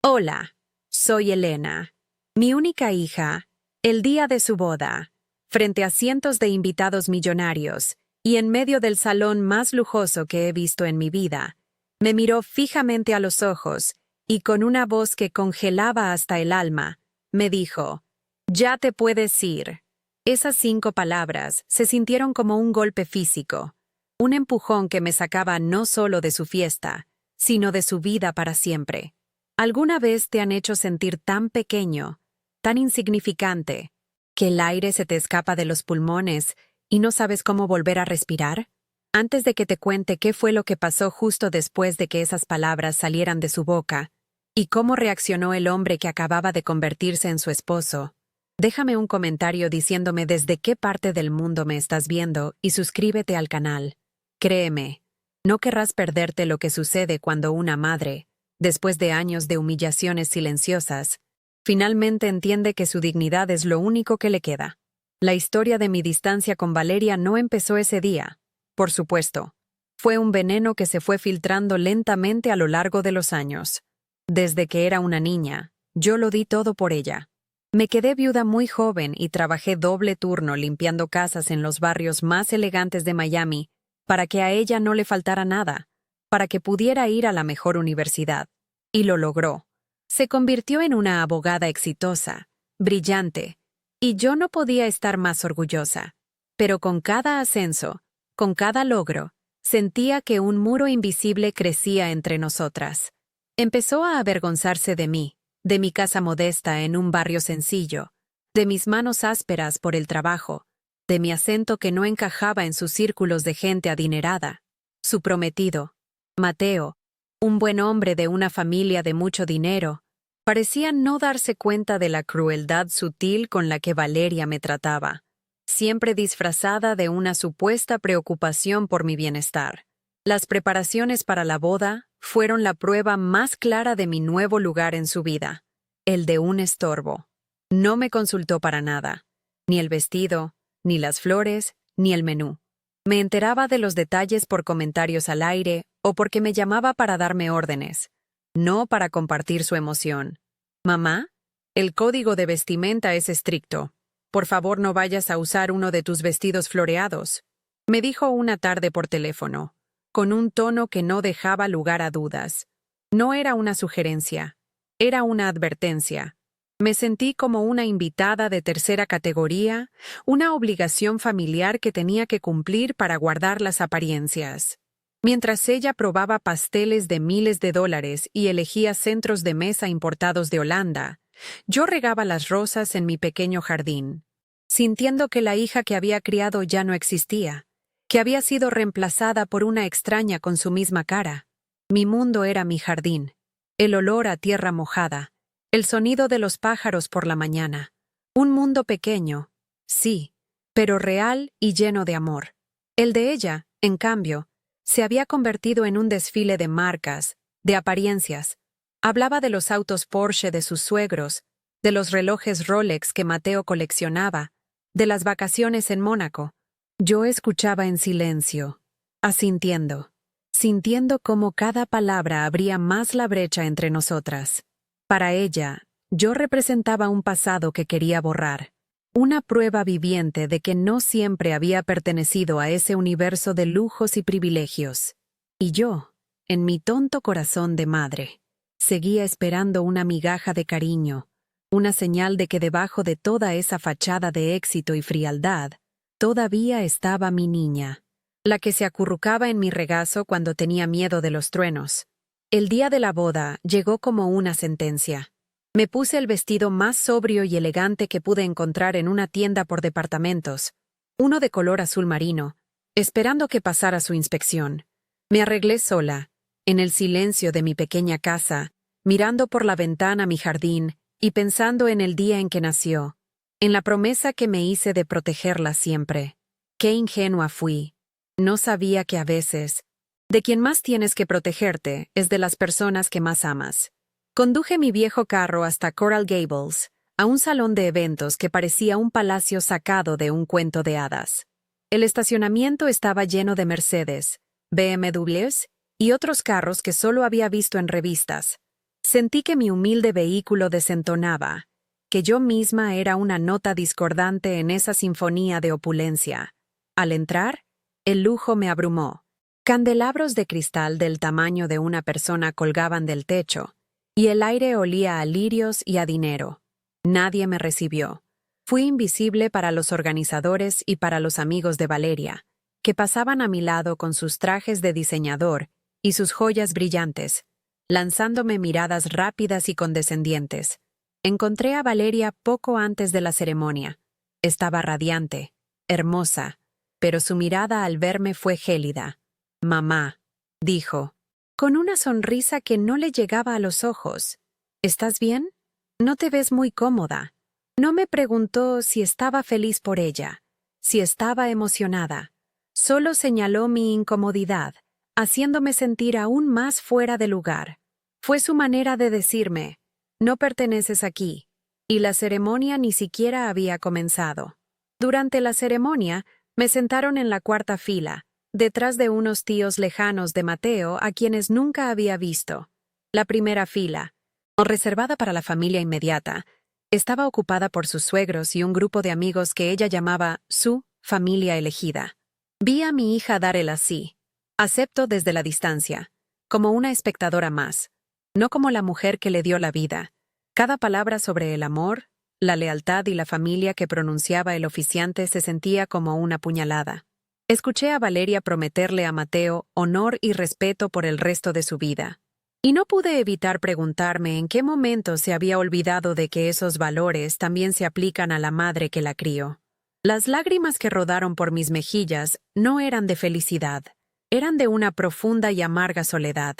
Hola, soy Elena, mi única hija, el día de su boda, frente a cientos de invitados millonarios y en medio del salón más lujoso que he visto en mi vida, me miró fijamente a los ojos y con una voz que congelaba hasta el alma, me dijo, «Ya te puedes ir». Esas 5 palabras se sintieron como un golpe físico, un empujón que me sacaba no solo de su fiesta, sino de su vida para siempre. ¿Alguna vez te han hecho sentir tan pequeño, tan insignificante, que el aire se te escapa de los pulmones y no sabes cómo volver a respirar? Antes de que te cuente qué fue lo que pasó justo después de que esas palabras salieran de su boca y cómo reaccionó el hombre que acababa de convertirse en su esposo, déjame un comentario diciéndome desde qué parte del mundo me estás viendo y suscríbete al canal. Créeme, no querrás perderte lo que sucede cuando una madre, después de años de humillaciones silenciosas, finalmente entiende que su dignidad es lo único que le queda. La historia de mi distancia con Valeria no empezó ese día, por supuesto. Fue un veneno que se fue filtrando lentamente a lo largo de los años. Desde que era una niña, yo lo di todo por ella. Me quedé viuda muy joven y trabajé doble turno limpiando casas en los barrios más elegantes de Miami para que a ella no le faltara nada, para que pudiera ir a la mejor universidad. Y lo logró. Se convirtió en una abogada exitosa, brillante, y yo no podía estar más orgullosa. Pero con cada ascenso, con cada logro, sentía que un muro invisible crecía entre nosotras. Empezó a avergonzarse de mí, de mi casa modesta en un barrio sencillo, de mis manos ásperas por el trabajo, de mi acento que no encajaba en sus círculos de gente adinerada. Su prometido, Mateo, un buen hombre de una familia de mucho dinero, parecía no darse cuenta de la crueldad sutil con la que Valeria me trataba, siempre disfrazada de una supuesta preocupación por mi bienestar. Las preparaciones para la boda fueron la prueba más clara de mi nuevo lugar en su vida, el de un estorbo. No me consultó para nada, ni el vestido, ni las flores, ni el menú. Me enteraba de los detalles por comentarios al aire o porque me llamaba para darme órdenes, no para compartir su emoción. «Mamá, el código de vestimenta es estricto. Por favor, no vayas a usar uno de tus vestidos floreados», me dijo una tarde por teléfono, con un tono que no dejaba lugar a dudas. No era una sugerencia, era una advertencia. Me sentí como una invitada de tercera categoría, una obligación familiar que tenía que cumplir para guardar las apariencias. Mientras ella probaba pasteles de miles de dólares y elegía centros de mesa importados de Holanda, yo regaba las rosas en mi pequeño jardín, sintiendo que la hija que había criado ya no existía, que había sido reemplazada por una extraña con su misma cara. Mi mundo era mi jardín, el olor a tierra mojada, el sonido de los pájaros por la mañana. Un mundo pequeño, sí, pero real y lleno de amor. El de ella, en cambio, se había convertido en un desfile de marcas, de apariencias. Hablaba de los autos Porsche de sus suegros, de los relojes Rolex que Mateo coleccionaba, de las vacaciones en Mónaco. Yo escuchaba en silencio, asintiendo, sintiendo cómo cada palabra abría más la brecha entre nosotras. Para ella, yo representaba un pasado que quería borrar, una prueba viviente de que no siempre había pertenecido a ese universo de lujos y privilegios. Y yo, en mi tonto corazón de madre, seguía esperando una migaja de cariño, una señal de que debajo de toda esa fachada de éxito y frialdad, todavía estaba mi niña, la que se acurrucaba en mi regazo cuando tenía miedo de los truenos. El día de la boda llegó como una sentencia. Me puse el vestido más sobrio y elegante que pude encontrar en una tienda por departamentos, uno de color azul marino, esperando que pasara su inspección. Me arreglé sola, en el silencio de mi pequeña casa, mirando por la ventana mi jardín y pensando en el día en que nació, en la promesa que me hice de protegerla siempre. Qué ingenua fui. No sabía que a veces, de quien más tienes que protegerte es de las personas que más amas. Conduje mi viejo carro hasta Coral Gables, a un salón de eventos que parecía un palacio sacado de un cuento de hadas. El estacionamiento estaba lleno de Mercedes, BMWs y otros carros que solo había visto en revistas. Sentí que mi humilde vehículo desentonaba, que yo misma era una nota discordante en esa sinfonía de opulencia. Al entrar, el lujo me abrumó. Candelabros de cristal del tamaño de una persona colgaban del techo, y el aire olía a lirios y a dinero. Nadie me recibió. Fui invisible para los organizadores y para los amigos de Valeria, que pasaban a mi lado con sus trajes de diseñador y sus joyas brillantes, lanzándome miradas rápidas y condescendientes. Encontré a Valeria poco antes de la ceremonia. Estaba radiante, hermosa, pero su mirada al verme fue gélida. «Mamá», dijo, con una sonrisa que no le llegaba a los ojos. «¿Estás bien? No te ves muy cómoda». No me preguntó si estaba feliz por ella, si estaba emocionada. Solo señaló mi incomodidad, haciéndome sentir aún más fuera de lugar. Fue su manera de decirme, «No perteneces aquí», y la ceremonia ni siquiera había comenzado. Durante la ceremonia, me sentaron en la cuarta fila, detrás de unos tíos lejanos de Mateo a quienes nunca había visto. La primera fila, reservada para la familia inmediata, estaba ocupada por sus suegros y un grupo de amigos que ella llamaba su familia elegida. Vi a mi hija dar el así. Acepto desde la distancia, como una espectadora más, no como la mujer que le dio la vida. Cada palabra sobre el amor, la lealtad y la familia que pronunciaba el oficiante se sentía como una puñalada. Escuché a Valeria prometerle a Mateo honor y respeto por el resto de su vida. Y no pude evitar preguntarme en qué momento se había olvidado de que esos valores también se aplican a la madre que la crió. Las lágrimas que rodaron por mis mejillas no eran de felicidad, eran de una profunda y amarga soledad.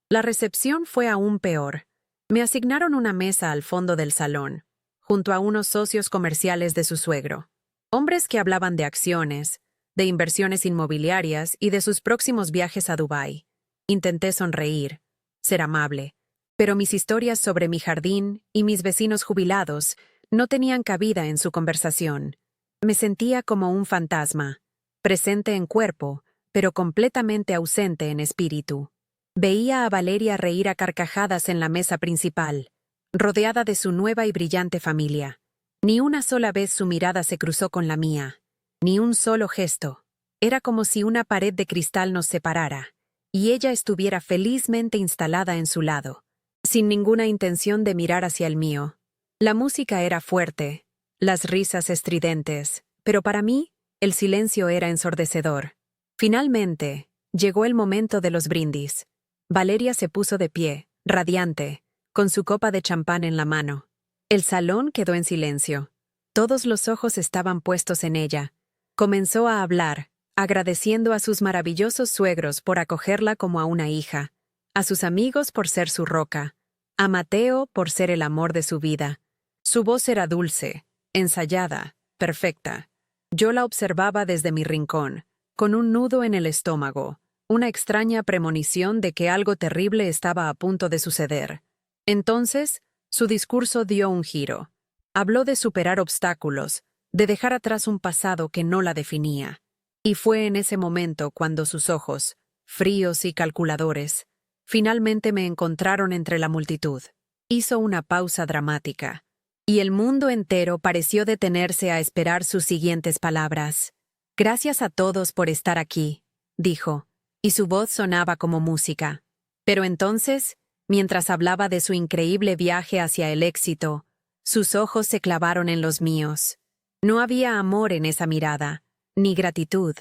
La recepción fue aún peor. Me asignaron una mesa al fondo del salón, junto a unos socios comerciales de su suegro. Hombres que hablaban de acciones, de inversiones inmobiliarias y de sus próximos viajes a Dubái. Intenté sonreír, ser amable, pero mis historias sobre mi jardín y mis vecinos jubilados no tenían cabida en su conversación. Me sentía como un fantasma, presente en cuerpo, pero completamente ausente en espíritu. Veía a Valeria reír a carcajadas en la mesa principal, rodeada de su nueva y brillante familia. Ni una sola vez su mirada se cruzó con la mía, ni un solo gesto. Era como si una pared de cristal nos separara, y ella estuviera felizmente instalada en su lado, sin ninguna intención de mirar hacia el mío. La música era fuerte, las risas estridentes, pero para mí, el silencio era ensordecedor. Finalmente, llegó el momento de los brindis. Valeria se puso de pie, radiante, con su copa de champán en la mano. El salón quedó en silencio. Todos los ojos estaban puestos en ella. Comenzó a hablar, agradeciendo a sus maravillosos suegros por acogerla como a una hija, a sus amigos por ser su roca, a Mateo por ser el amor de su vida. Su voz era dulce, ensayada, perfecta. Yo la observaba desde mi rincón, con un nudo en el estómago, una extraña premonición de que algo terrible estaba a punto de suceder. Entonces, su discurso dio un giro. Habló de superar obstáculos, de dejar atrás un pasado que no la definía. Y fue en ese momento cuando sus ojos, fríos y calculadores, finalmente me encontraron entre la multitud. Hizo una pausa dramática, y el mundo entero pareció detenerse a esperar sus siguientes palabras. «Gracias a todos por estar aquí», dijo, y su voz sonaba como música. Pero entonces, mientras hablaba de su increíble viaje hacia el éxito, sus ojos se clavaron en los míos. No había amor en esa mirada, ni gratitud.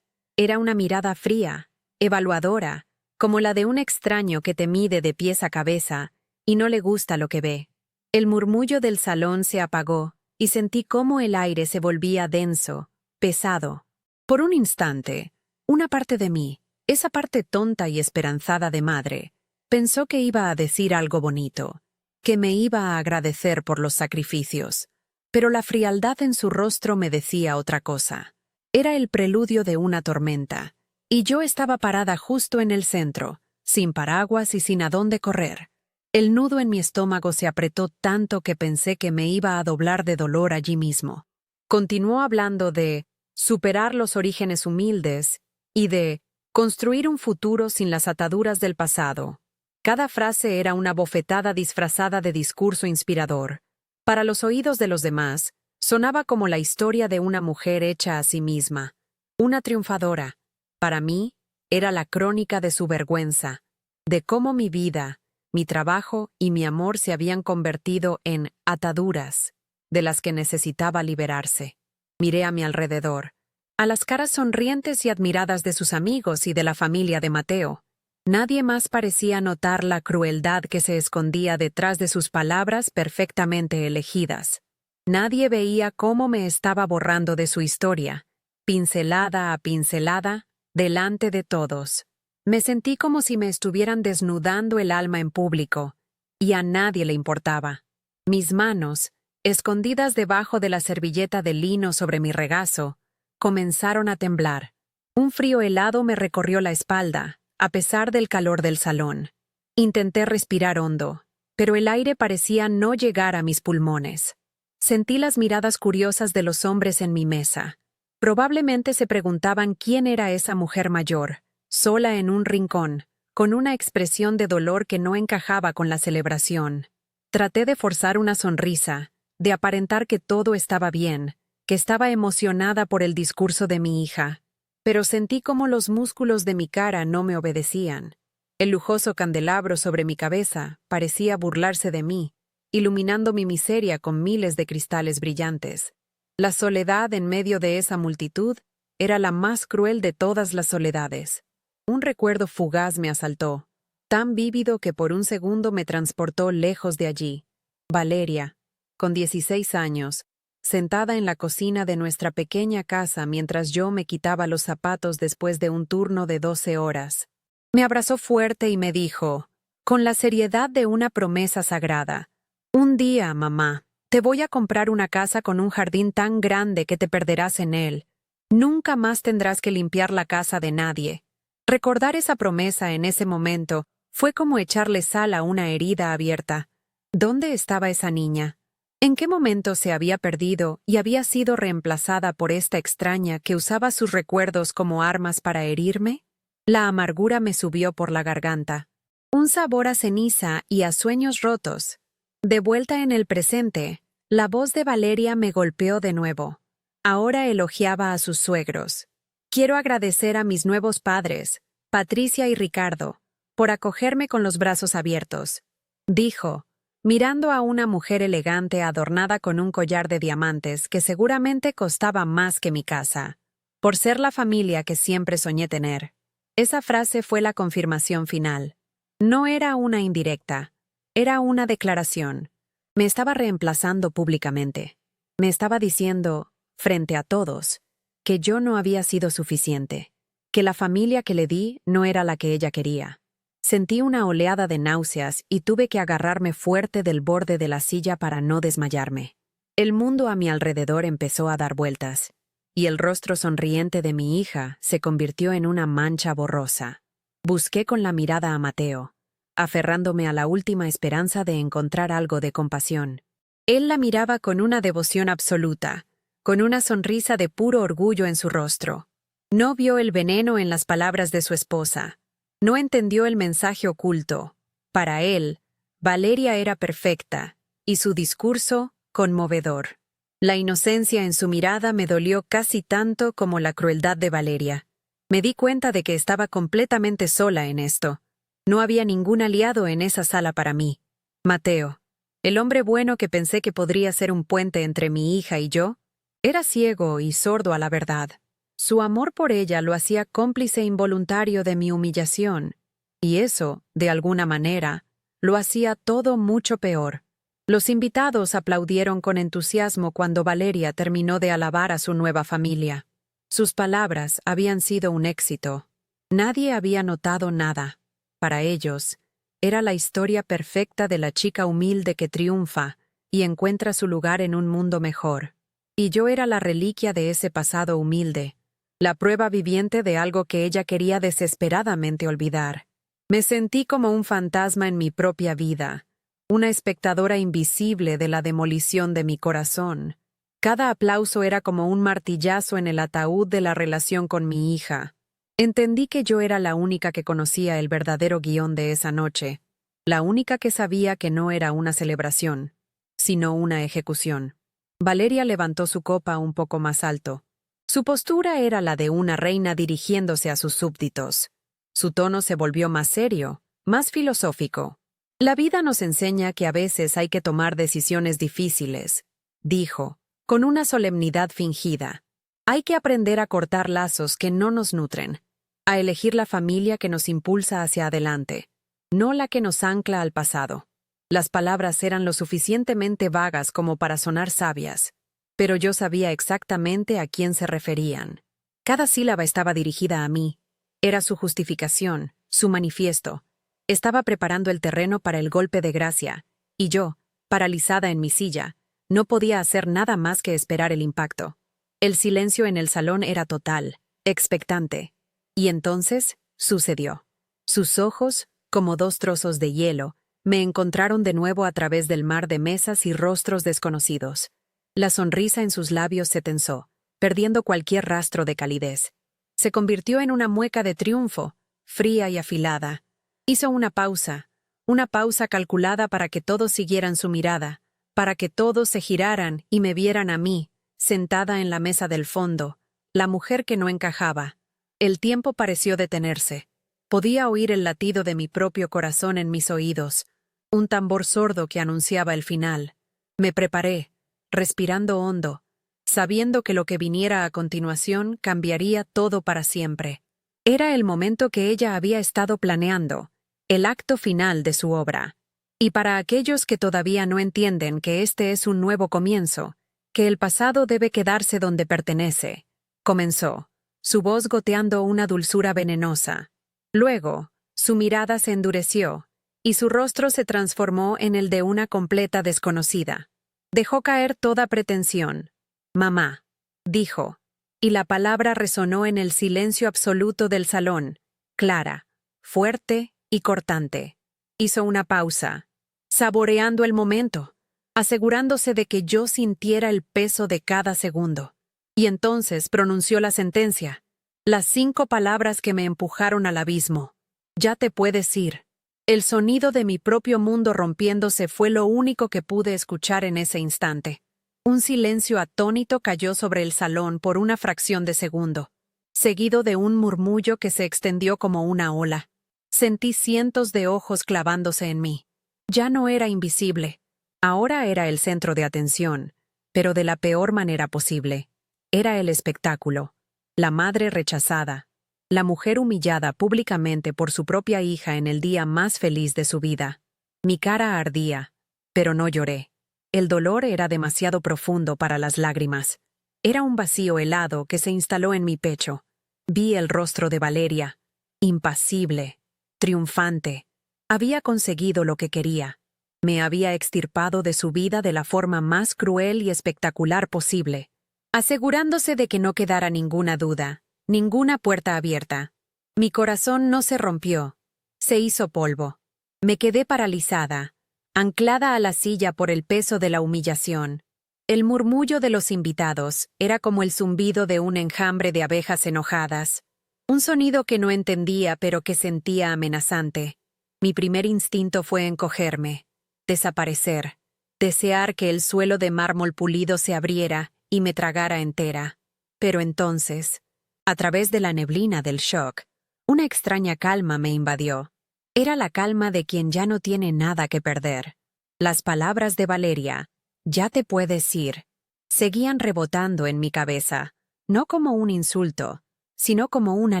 Era una mirada fría, evaluadora, como la de un extraño que te mide de pies a cabeza y no le gusta lo que ve. El murmullo del salón se apagó y sentí cómo el aire se volvía denso, pesado. Por un instante, una parte de mí, esa parte tonta y esperanzada de madre, pensó que iba a decir algo bonito, que me iba a agradecer por los sacrificios, pero la frialdad en su rostro me decía otra cosa. Era el preludio de una tormenta, y yo estaba parada justo en el centro, sin paraguas y sin a dónde correr. El nudo en mi estómago se apretó tanto que pensé que me iba a doblar de dolor allí mismo. Continuó hablando de superar los orígenes humildes y de construir un futuro sin las ataduras del pasado. Cada frase era una bofetada disfrazada de discurso inspirador. Para los oídos de los demás, sonaba como la historia de una mujer hecha a sí misma, una triunfadora. Para mí, era la crónica de su vergüenza, de cómo mi vida, mi trabajo y mi amor se habían convertido en ataduras, de las que necesitaba liberarse. Miré a mi alrededor, a las caras sonrientes y admiradas de sus amigos y de la familia de Mateo. Nadie más parecía notar la crueldad que se escondía detrás de sus palabras perfectamente elegidas. Nadie veía cómo me estaba borrando de su historia, pincelada a pincelada, delante de todos. Me sentí como si me estuvieran desnudando el alma en público, y a nadie le importaba. Mis manos, escondidas debajo de la servilleta de lino sobre mi regazo, comenzaron a temblar. Un frío helado me recorrió la espalda, a pesar del calor del salón. Intenté respirar hondo, pero el aire parecía no llegar a mis pulmones. Sentí las miradas curiosas de los hombres en mi mesa. Probablemente se preguntaban quién era esa mujer mayor, sola en un rincón, con una expresión de dolor que no encajaba con la celebración. Traté de forzar una sonrisa, de aparentar que todo estaba bien, que estaba emocionada por el discurso de mi hija, pero sentí como los músculos de mi cara no me obedecían. El lujoso candelabro sobre mi cabeza parecía burlarse de mí, iluminando mi miseria con miles de cristales brillantes. La soledad en medio de esa multitud era la más cruel de todas las soledades. Un recuerdo fugaz me asaltó, tan vívido que por un segundo me transportó lejos de allí. Valeria, con 16 años, sentada en la cocina de nuestra pequeña casa mientras yo me quitaba los zapatos después de un turno de 12 horas. Me abrazó fuerte y me dijo, con la seriedad de una promesa sagrada: «Un día, mamá, te voy a comprar una casa con un jardín tan grande que te perderás en él. Nunca más tendrás que limpiar la casa de nadie». Recordar esa promesa en ese momento fue como echarle sal a una herida abierta. ¿Dónde estaba esa niña? ¿En qué momento se había perdido y había sido reemplazada por esta extraña que usaba sus recuerdos como armas para herirme? La amargura me subió por la garganta. Un sabor a ceniza y a sueños rotos. De vuelta en el presente, la voz de Valeria me golpeó de nuevo. Ahora elogiaba a sus suegros. Quiero agradecer a mis nuevos padres, Patricia y Ricardo, por acogerme con los brazos abiertos, dijo, mirando a una mujer elegante adornada con un collar de diamantes que seguramente costaba más que mi casa, por ser la familia que siempre soñé tener. Esa frase fue la confirmación final. No era una indirecta, era una declaración. Me estaba reemplazando públicamente. Me estaba diciendo, frente a todos, que yo no había sido suficiente, que la familia que le di no era la que ella quería. Sentí una oleada de náuseas y tuve que agarrarme fuerte del borde de la silla para no desmayarme. El mundo a mi alrededor empezó a dar vueltas, y el rostro sonriente de mi hija se convirtió en una mancha borrosa. Busqué con la mirada a Mateo, aferrándome a la última esperanza de encontrar algo de compasión. Él la miraba con una devoción absoluta, con una sonrisa de puro orgullo en su rostro. No vio el veneno en las palabras de su esposa. No entendió el mensaje oculto. Para él, Valeria era perfecta, y su discurso, conmovedor. La inocencia en su mirada me dolió casi tanto como la crueldad de Valeria. Me di cuenta de que estaba completamente sola en esto. No había ningún aliado en esa sala para mí. Mateo, el hombre bueno que pensé que podría ser un puente entre mi hija y yo, era ciego y sordo a la verdad. Su amor por ella lo hacía cómplice involuntario de mi humillación, y eso, de alguna manera, lo hacía todo mucho peor. Los invitados aplaudieron con entusiasmo cuando Valeria terminó de alabar a su nueva familia. Sus palabras habían sido un éxito. Nadie había notado nada. Para ellos, era la historia perfecta de la chica humilde que triunfa y encuentra su lugar en un mundo mejor. Y yo era la reliquia de ese pasado humilde, la prueba viviente de algo que ella quería desesperadamente olvidar. Me sentí como un fantasma en mi propia vida, una espectadora invisible de la demolición de mi corazón. Cada aplauso era como un martillazo en el ataúd de la relación con mi hija. Entendí que yo era la única que conocía el verdadero guión de esa noche. la única que sabía que no era una celebración, sino una ejecución. Valeria levantó su copa un poco más alto. Su postura era la de una reina dirigiéndose a sus súbditos. Su tono se volvió más serio, más filosófico. La vida nos enseña que a veces hay que tomar decisiones difíciles, dijo, con una solemnidad fingida. Hay que aprender a cortar lazos que no nos nutren, a elegir la familia que nos impulsa hacia adelante, no la que nos ancla al pasado. Las palabras eran lo suficientemente vagas como para sonar sabias, pero yo sabía exactamente a quién se referían. Cada sílaba estaba dirigida a mí. Era su justificación, su manifiesto. Estaba preparando el terreno para el golpe de gracia, y yo, paralizada en mi silla, no podía hacer nada más que esperar el impacto. El silencio en el salón era total, expectante. Y entonces, sucedió. Sus ojos, como dos trozos de hielo, me encontraron de nuevo a través del mar de mesas y rostros desconocidos. La sonrisa en sus labios se tensó, perdiendo cualquier rastro de calidez. Se convirtió en una mueca de triunfo, fría y afilada. Hizo una pausa calculada para que todos siguieran su mirada, para que todos se giraran y me vieran a mí, sentada en la mesa del fondo, la mujer que no encajaba. El tiempo pareció detenerse. Podía oír el latido de mi propio corazón en mis oídos, un tambor sordo que anunciaba el final. Me preparé, respirando hondo, sabiendo que lo que viniera a continuación cambiaría todo para siempre. Era el momento que ella había estado planeando, el acto final de su obra. Y para aquellos que todavía no entienden que este es un nuevo comienzo, que el pasado debe quedarse donde pertenece, comenzó, su voz goteando una dulzura venenosa. Luego, su mirada se endureció, y su rostro se transformó en el de una completa desconocida. Dejó caer toda pretensión. «Mamá», dijo, y la palabra resonó en el silencio absoluto del salón, clara, fuerte y cortante. Hizo una pausa, saboreando el momento, asegurándose de que yo sintiera el peso de cada segundo. Y entonces pronunció la sentencia, las 5 palabras que me empujaron al abismo. «Ya te puedes ir». El sonido de mi propio mundo rompiéndose fue lo único que pude escuchar en ese instante. Un silencio atónito cayó sobre el salón por una fracción de segundo, seguido de un murmullo que se extendió como una ola. Sentí cientos de ojos clavándose en mí. Ya no era invisible. Ahora era el centro de atención, pero de la peor manera posible. Era el espectáculo. La madre rechazada. La mujer humillada públicamente por su propia hija en el día más feliz de su vida. Mi cara ardía, pero no lloré. El dolor era demasiado profundo para las lágrimas. Era un vacío helado que se instaló en mi pecho. Vi el rostro de Valeria, impasible, triunfante. Había conseguido lo que quería. Me había extirpado de su vida de la forma más cruel y espectacular posible, asegurándose de que no quedara ninguna duda. Ninguna puerta abierta. Mi corazón no se rompió. Se hizo polvo. Me quedé paralizada, anclada a la silla por el peso de la humillación. El murmullo de los invitados era como el zumbido de un enjambre de abejas enojadas. Un sonido que no entendía pero que sentía amenazante. Mi primer instinto fue encogerme, desaparecer, desear que el suelo de mármol pulido se abriera y me tragara entera. Pero entonces, a través de la neblina del shock, una extraña calma me invadió. Era la calma de quien ya no tiene nada que perder. Las palabras de Valeria, «ya te puedes ir», seguían rebotando en mi cabeza, no como un insulto, sino como una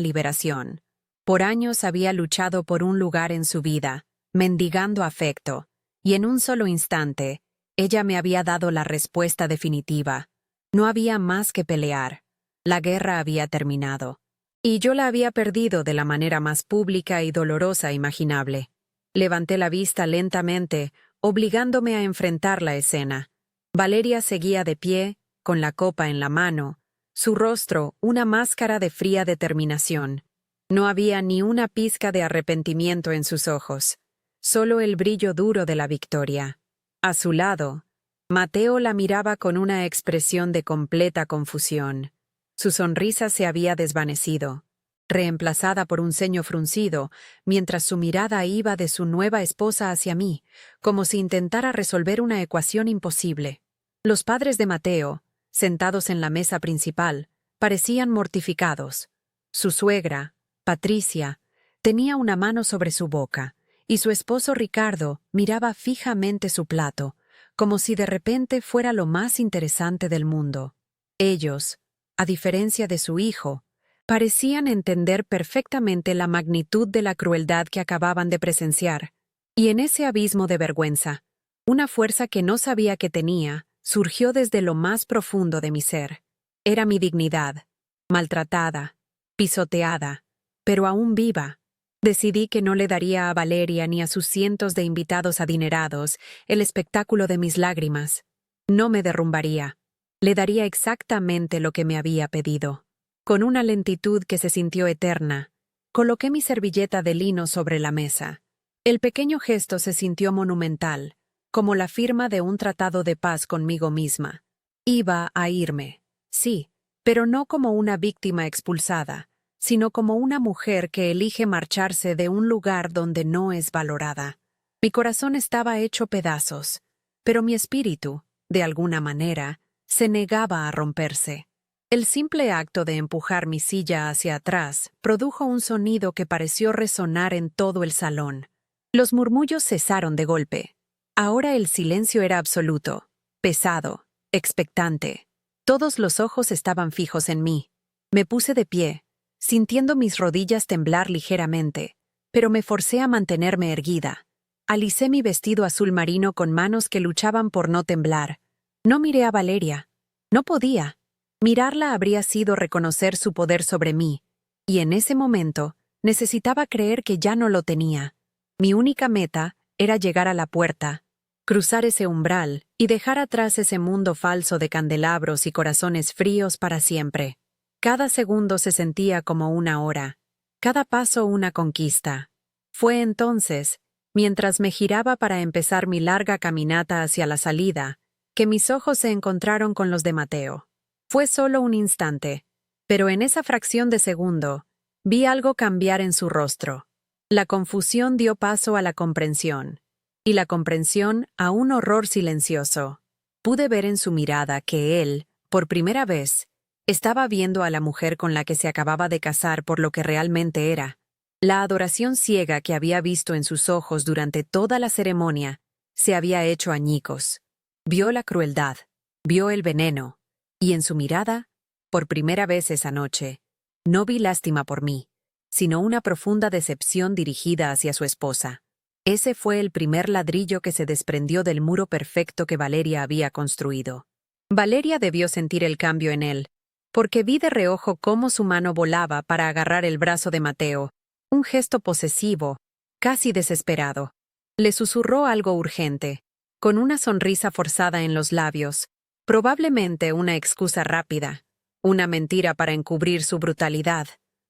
liberación. Por años había luchado por un lugar en su vida, mendigando afecto, y en un solo instante, ella me había dado la respuesta definitiva. No había más que pelear. La guerra había terminado, y yo la había perdido de la manera más pública y dolorosa imaginable. Levanté la vista lentamente, obligándome a enfrentar la escena. Valeria seguía de pie, con la copa en la mano, su rostro una máscara de fría determinación. No había ni una pizca de arrepentimiento en sus ojos, solo el brillo duro de la victoria. A su lado, Mateo la miraba con una expresión de completa confusión. Su sonrisa se había desvanecido. reemplazada por un ceño fruncido, mientras su mirada iba de su nueva esposa hacia mí, como si intentara resolver una ecuación imposible. Los padres de Mateo, sentados en la mesa principal, parecían mortificados. Su suegra, Patricia, tenía una mano sobre su boca, y su esposo Ricardo miraba fijamente su plato, como si de repente fuera lo más interesante del mundo. Ellos, a diferencia de su hijo, parecían entender perfectamente la magnitud de la crueldad que acababan de presenciar, y en ese abismo de vergüenza, una fuerza que no sabía que tenía, surgió desde lo más profundo de mi ser. Era mi dignidad, maltratada, pisoteada, pero aún viva. Decidí que no le daría a Valeria ni a sus cientos de invitados adinerados el espectáculo de mis lágrimas. No me derrumbaría. Le daría exactamente lo que me había pedido. Con una lentitud que se sintió eterna, coloqué mi servilleta de lino sobre la mesa. El pequeño gesto se sintió monumental, como la firma de un tratado de paz conmigo misma. Iba a irme, sí, pero no como una víctima expulsada, sino como una mujer que elige marcharse de un lugar donde no es valorada. Mi corazón estaba hecho pedazos, pero mi espíritu, de alguna manera, se negaba a romperse. El simple acto de empujar mi silla hacia atrás produjo un sonido que pareció resonar en todo el salón. Los murmullos cesaron de golpe. Ahora el silencio era absoluto, pesado, expectante. Todos los ojos estaban fijos en mí. Me puse de pie, sintiendo mis rodillas temblar ligeramente, pero me forcé a mantenerme erguida. Alicé mi vestido azul marino con manos que luchaban por no temblar. No miré a Valeria. No podía. Mirarla habría sido reconocer su poder sobre mí, y en ese momento necesitaba creer que ya no lo tenía. Mi única meta era llegar a la puerta, cruzar ese umbral y dejar atrás ese mundo falso de candelabros y corazones fríos para siempre. Cada segundo se sentía como una hora, cada paso una conquista. Fue entonces, mientras me giraba para empezar mi larga caminata hacia la salida, que mis ojos se encontraron con los de Mateo. Fue solo un instante, pero en esa fracción de segundo, vi algo cambiar en su rostro. La confusión dio paso a la comprensión, y la comprensión a un horror silencioso. Pude ver en su mirada que él, por primera vez, estaba viendo a la mujer con la que se acababa de casar por lo que realmente era. La adoración ciega que había visto en sus ojos durante toda la ceremonia se había hecho añicos. Vio la crueldad, vio el veneno, y en su mirada, por primera vez esa noche, no vi lástima por mí, sino una profunda decepción dirigida hacia su esposa. Ese fue el primer ladrillo que se desprendió del muro perfecto que Valeria había construido. Valeria debió sentir el cambio en él, porque vi de reojo cómo su mano volaba para agarrar el brazo de Mateo, un gesto posesivo, casi desesperado. Le susurró algo urgente, con una sonrisa forzada en los labios, probablemente una excusa rápida, una mentira para encubrir su brutalidad.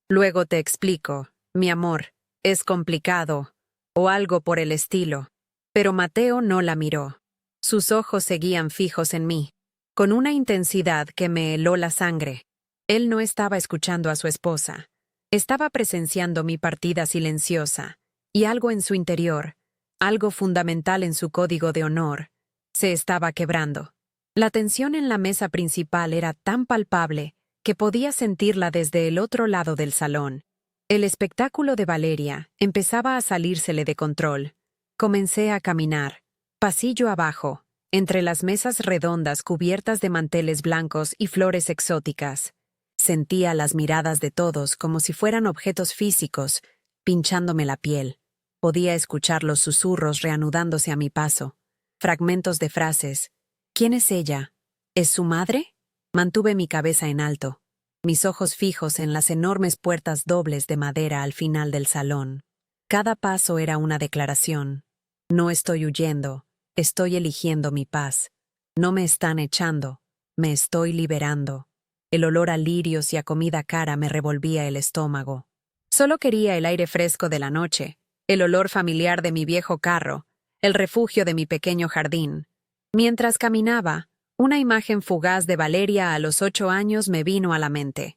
Luego te explico, mi amor, es complicado, o algo por el estilo. Pero Mateo no la miró. Sus ojos seguían fijos en mí, con una intensidad que me heló la sangre. Él no estaba escuchando a su esposa. Estaba presenciando mi partida silenciosa, y algo en su interior, algo fundamental en su código de honor, se estaba quebrando. La tensión en la mesa principal era tan palpable que podía sentirla desde el otro lado del salón. El espectáculo de Valeria empezaba a salírsele de control. Comencé a caminar, pasillo abajo, entre las mesas redondas cubiertas de manteles blancos y flores exóticas. Sentía las miradas de todos como si fueran objetos físicos, pinchándome la piel. Podía escuchar los susurros reanudándose a mi paso. Fragmentos de frases. ¿Quién es ella? ¿Es su madre? Mantuve mi cabeza en alto, mis ojos fijos en las enormes puertas dobles de madera al final del salón. Cada paso era una declaración. No estoy huyendo, estoy eligiendo mi paz. No me están echando, me estoy liberando. El olor a lirios y a comida cara me revolvía el estómago. Solo quería el aire fresco de la noche, el olor familiar de mi viejo carro, el refugio de mi pequeño jardín. Mientras caminaba, una imagen fugaz de Valeria a los 8 años me vino a la mente.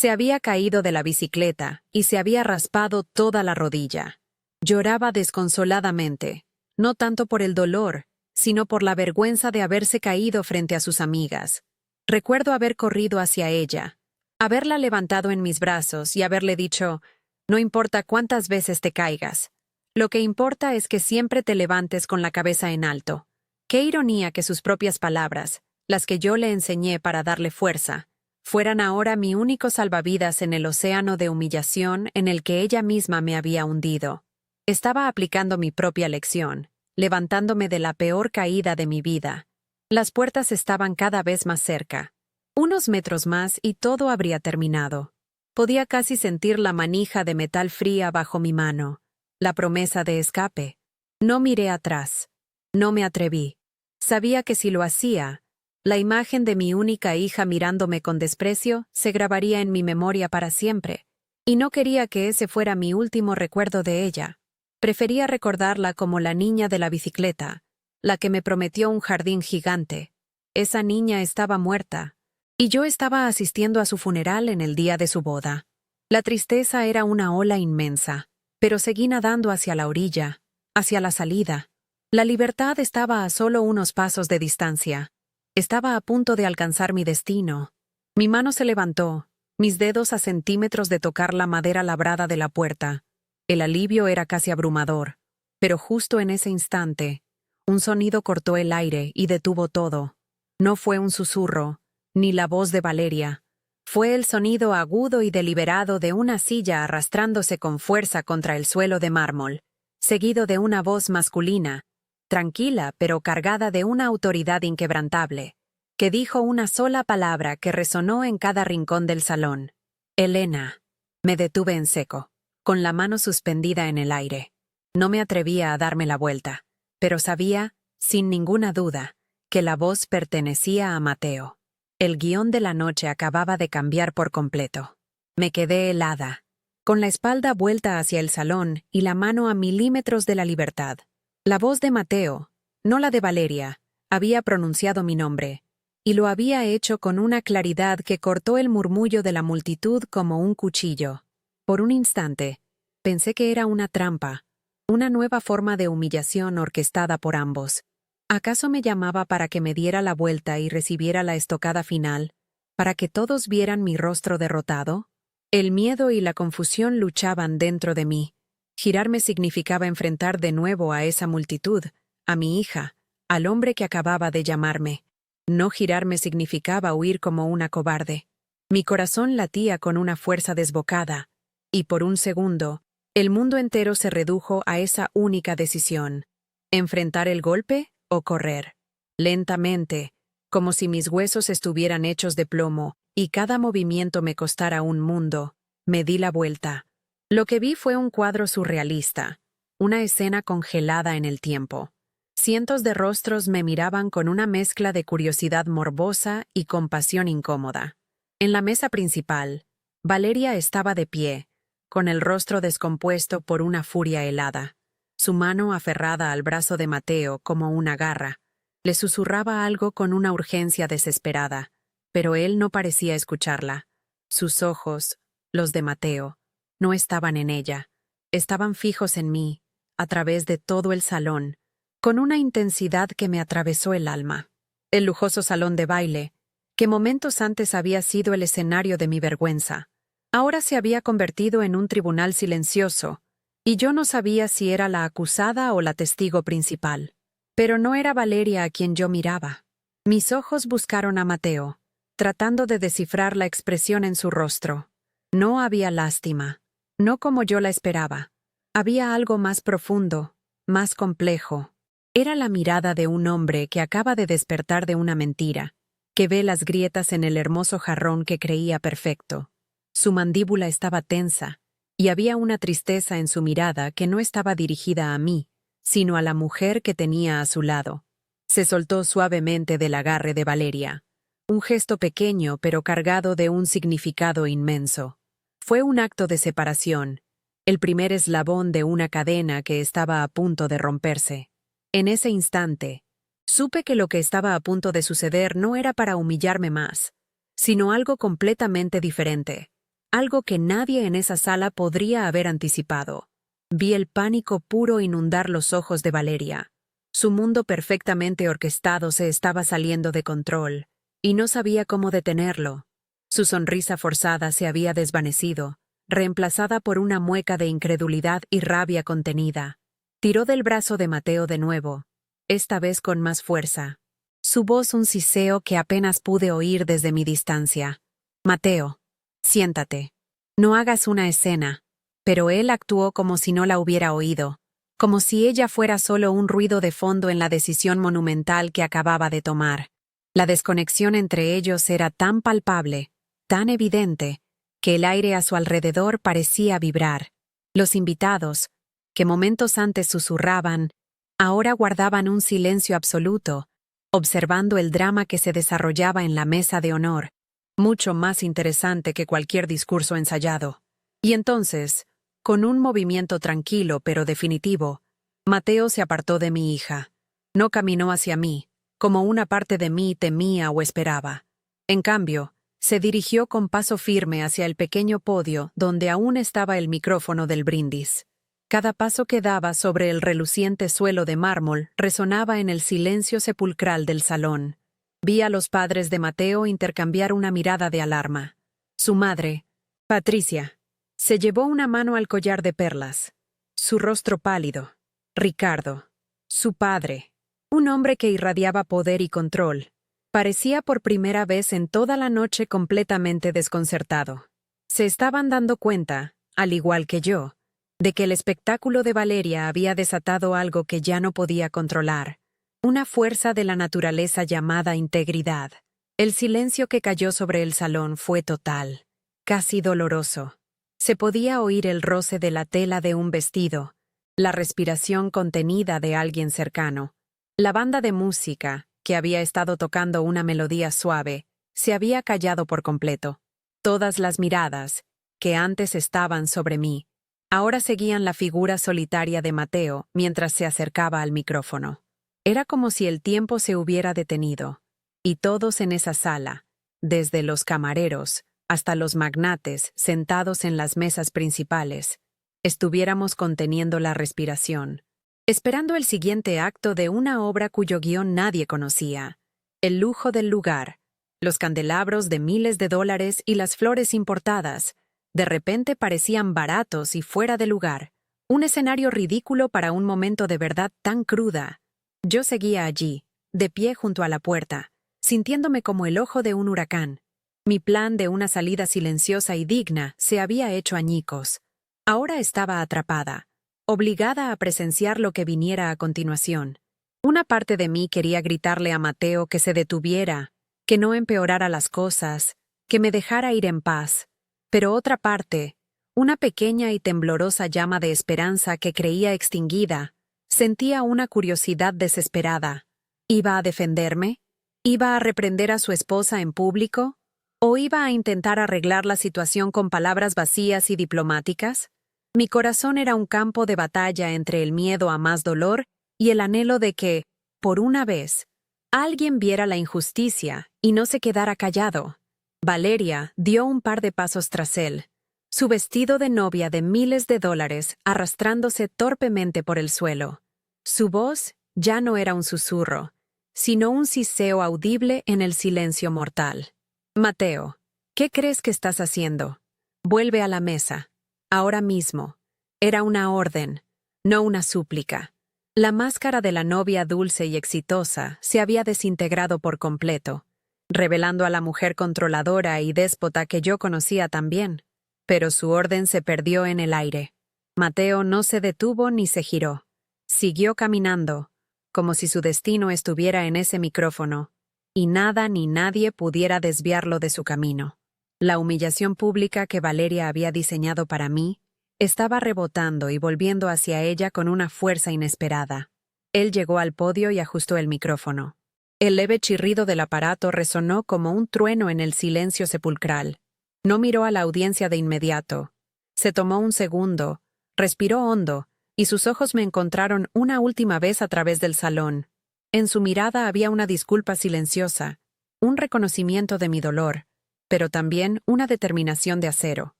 Se había caído de la bicicleta y se había raspado toda la rodilla. Lloraba desconsoladamente, no tanto por el dolor, sino por la vergüenza de haberse caído frente a sus amigas. Recuerdo haber corrido hacia ella, haberla levantado en mis brazos y haberle dicho: «No importa cuántas veces te caigas. Lo que importa es que siempre te levantes con la cabeza en alto». Qué ironía que sus propias palabras, las que yo le enseñé para darle fuerza, fueran ahora mi único salvavidas en el océano de humillación en el que ella misma me había hundido. Estaba aplicando mi propia lección, levantándome de la peor caída de mi vida. Las puertas estaban cada vez más cerca. Unos metros más y todo habría terminado. Podía casi sentir la manija de metal fría bajo mi mano, la promesa de escape. No miré atrás. No me atreví. Sabía que si lo hacía, la imagen de mi única hija mirándome con desprecio se grabaría en mi memoria para siempre, y no quería que ese fuera mi último recuerdo de ella. Prefería recordarla como la niña de la bicicleta, la que me prometió un jardín gigante. Esa niña estaba muerta, y yo estaba asistiendo a su funeral en el día de su boda. La tristeza era una ola inmensa, pero seguí nadando hacia la orilla, hacia la salida. La libertad estaba a solo unos pasos de distancia. Estaba a punto de alcanzar mi destino. Mi mano se levantó, mis dedos a centímetros de tocar la madera labrada de la puerta. El alivio era casi abrumador, pero justo en ese instante, un sonido cortó el aire y detuvo todo. No fue un susurro, ni la voz de Valeria. Fue el sonido agudo y deliberado de una silla arrastrándose con fuerza contra el suelo de mármol, seguido de una voz masculina, tranquila pero cargada de una autoridad inquebrantable, que dijo una sola palabra que resonó en cada rincón del salón. «Elena». Me detuve en seco, con la mano suspendida en el aire. No me atrevía a darme la vuelta, pero sabía, sin ninguna duda, que la voz pertenecía a Mateo. El guión de la noche acababa de cambiar por completo. Me quedé helada, con la espalda vuelta hacia el salón y la mano a milímetros de la libertad. La voz de Mateo, no la de Valeria, había pronunciado mi nombre, y lo había hecho con una claridad que cortó el murmullo de la multitud como un cuchillo. Por un instante, pensé que era una trampa, una nueva forma de humillación orquestada por ambos. ¿Acaso me llamaba para que me diera la vuelta y recibiera la estocada final, para que todos vieran mi rostro derrotado? El miedo y la confusión luchaban dentro de mí. Girarme significaba enfrentar de nuevo a esa multitud, a mi hija, al hombre que acababa de llamarme. No girarme significaba huir como una cobarde. Mi corazón latía con una fuerza desbocada, y por un segundo, el mundo entero se redujo a esa única decisión: enfrentar el golpe o correr. Lentamente, como si mis huesos estuvieran hechos de plomo y cada movimiento me costara un mundo, me di la vuelta. Lo que vi fue un cuadro surrealista, una escena congelada en el tiempo. Cientos de rostros me miraban con una mezcla de curiosidad morbosa y compasión incómoda. En la mesa principal, Valeria estaba de pie, con el rostro descompuesto por una furia helada. Su mano aferrada al brazo de Mateo como una garra. Le susurraba algo con una urgencia desesperada, pero él no parecía escucharla. Sus ojos, los de Mateo, no estaban en ella. Estaban fijos en mí, a través de todo el salón, con una intensidad que me atravesó el alma. El lujoso salón de baile, que momentos antes había sido el escenario de mi vergüenza, ahora se había convertido en un tribunal silencioso, y yo no sabía si era la acusada o la testigo principal. Pero no era Valeria a quien yo miraba. Mis ojos buscaron a Mateo, tratando de descifrar la expresión en su rostro. No había lástima, no como yo la esperaba. Había algo más profundo, más complejo. Era la mirada de un hombre que acaba de despertar de una mentira, que ve las grietas en el hermoso jarrón que creía perfecto. Su mandíbula estaba tensa, y había una tristeza en su mirada que no estaba dirigida a mí, sino a la mujer que tenía a su lado. Se soltó suavemente del agarre de Valeria, un gesto pequeño pero cargado de un significado inmenso. Fue un acto de separación, el primer eslabón de una cadena que estaba a punto de romperse. En ese instante, supe que lo que estaba a punto de suceder no era para humillarme más, sino algo completamente diferente. algo que nadie en esa sala podría haber anticipado. Vi el pánico puro inundar los ojos de Valeria. Su mundo perfectamente orquestado se estaba saliendo de control, y no sabía cómo detenerlo. Su sonrisa forzada se había desvanecido, reemplazada por una mueca de incredulidad y rabia contenida. Tiró del brazo de Mateo de nuevo, esta vez con más fuerza. Su voz un siseo que apenas pude oír desde mi distancia. «Mateo, siéntate. No hagas una escena». Pero él actuó como si no la hubiera oído, como si ella fuera solo un ruido de fondo en la decisión monumental que acababa de tomar. La desconexión entre ellos era tan palpable, tan evidente, que el aire a su alrededor parecía vibrar. Los invitados, que momentos antes susurraban, ahora guardaban un silencio absoluto, observando el drama que se desarrollaba en la mesa de honor, mucho más interesante que cualquier discurso ensayado. Y entonces, con un movimiento tranquilo pero definitivo, Mateo se apartó de mi hija. No caminó hacia mí, como una parte de mí temía o esperaba. En cambio, se dirigió con paso firme hacia el pequeño podio donde aún estaba el micrófono del brindis. Cada paso que daba sobre el reluciente suelo de mármol resonaba en el silencio sepulcral del salón. Vi a los padres de Mateo intercambiar una mirada de alarma. Su madre, Patricia, se llevó una mano al collar de perlas. Su rostro pálido. Ricardo, su padre, un hombre que irradiaba poder y control, parecía por primera vez en toda la noche completamente desconcertado. Se estaban dando cuenta, al igual que yo, de que el espectáculo de Valeria había desatado algo que ya no podía controlar, una fuerza de la naturaleza llamada integridad. El silencio que cayó sobre el salón fue total, casi doloroso. Se podía oír el roce de la tela de un vestido, la respiración contenida de alguien cercano. La banda de música, que había estado tocando una melodía suave, se había callado por completo. Todas las miradas, que antes estaban sobre mí, ahora seguían la figura solitaria de Mateo mientras se acercaba al micrófono. Era como si el tiempo se hubiera detenido, y todos en esa sala, desde los camareros hasta los magnates sentados en las mesas principales, estuviéramos conteniendo la respiración, esperando el siguiente acto de una obra cuyo guión nadie conocía. El lujo del lugar, los candelabros de miles de dólares y las flores importadas, de repente parecían baratos y fuera de lugar, un escenario ridículo para un momento de verdad tan cruda. Yo seguía allí, de pie junto a la puerta, sintiéndome como el ojo de un huracán. Mi plan de una salida silenciosa y digna se había hecho añicos. Ahora estaba atrapada, obligada a presenciar lo que viniera a continuación. Una parte de mí quería gritarle a Mateo que se detuviera, que no empeorara las cosas, que me dejara ir en paz. Pero otra parte, una pequeña y temblorosa llama de esperanza que creía extinguida, sentía una curiosidad desesperada. ¿Iba a defenderme? ¿Iba a reprender a su esposa en público? ¿O iba a intentar arreglar la situación con palabras vacías y diplomáticas? Mi corazón era un campo de batalla entre el miedo a más dolor y el anhelo de que, por una vez, alguien viera la injusticia y no se quedara callado. Valeria dio un par de pasos tras él, su vestido de novia de miles de dólares arrastrándose torpemente por el suelo. Su voz ya no era un susurro, sino un siseo audible en el silencio mortal. «Mateo, ¿qué crees que estás haciendo? Vuelve a la mesa. Ahora mismo». Era una orden, no una súplica. La máscara de la novia dulce y exitosa se había desintegrado por completo, revelando a la mujer controladora y déspota que yo conocía también. Pero su orden se perdió en el aire. Mateo no se detuvo ni se giró. Siguió caminando, como si su destino estuviera en ese micrófono, y nada ni nadie pudiera desviarlo de su camino. La humillación pública que Valeria había diseñado para mí estaba rebotando y volviendo hacia ella con una fuerza inesperada. Él llegó al podio y ajustó el micrófono. El leve chirrido del aparato resonó como un trueno en el silencio sepulcral. No miró a la audiencia de inmediato. Se tomó un segundo, respiró hondo, y sus ojos me encontraron una última vez a través del salón. En su mirada había una disculpa silenciosa, un reconocimiento de mi dolor, pero también una determinación de acero.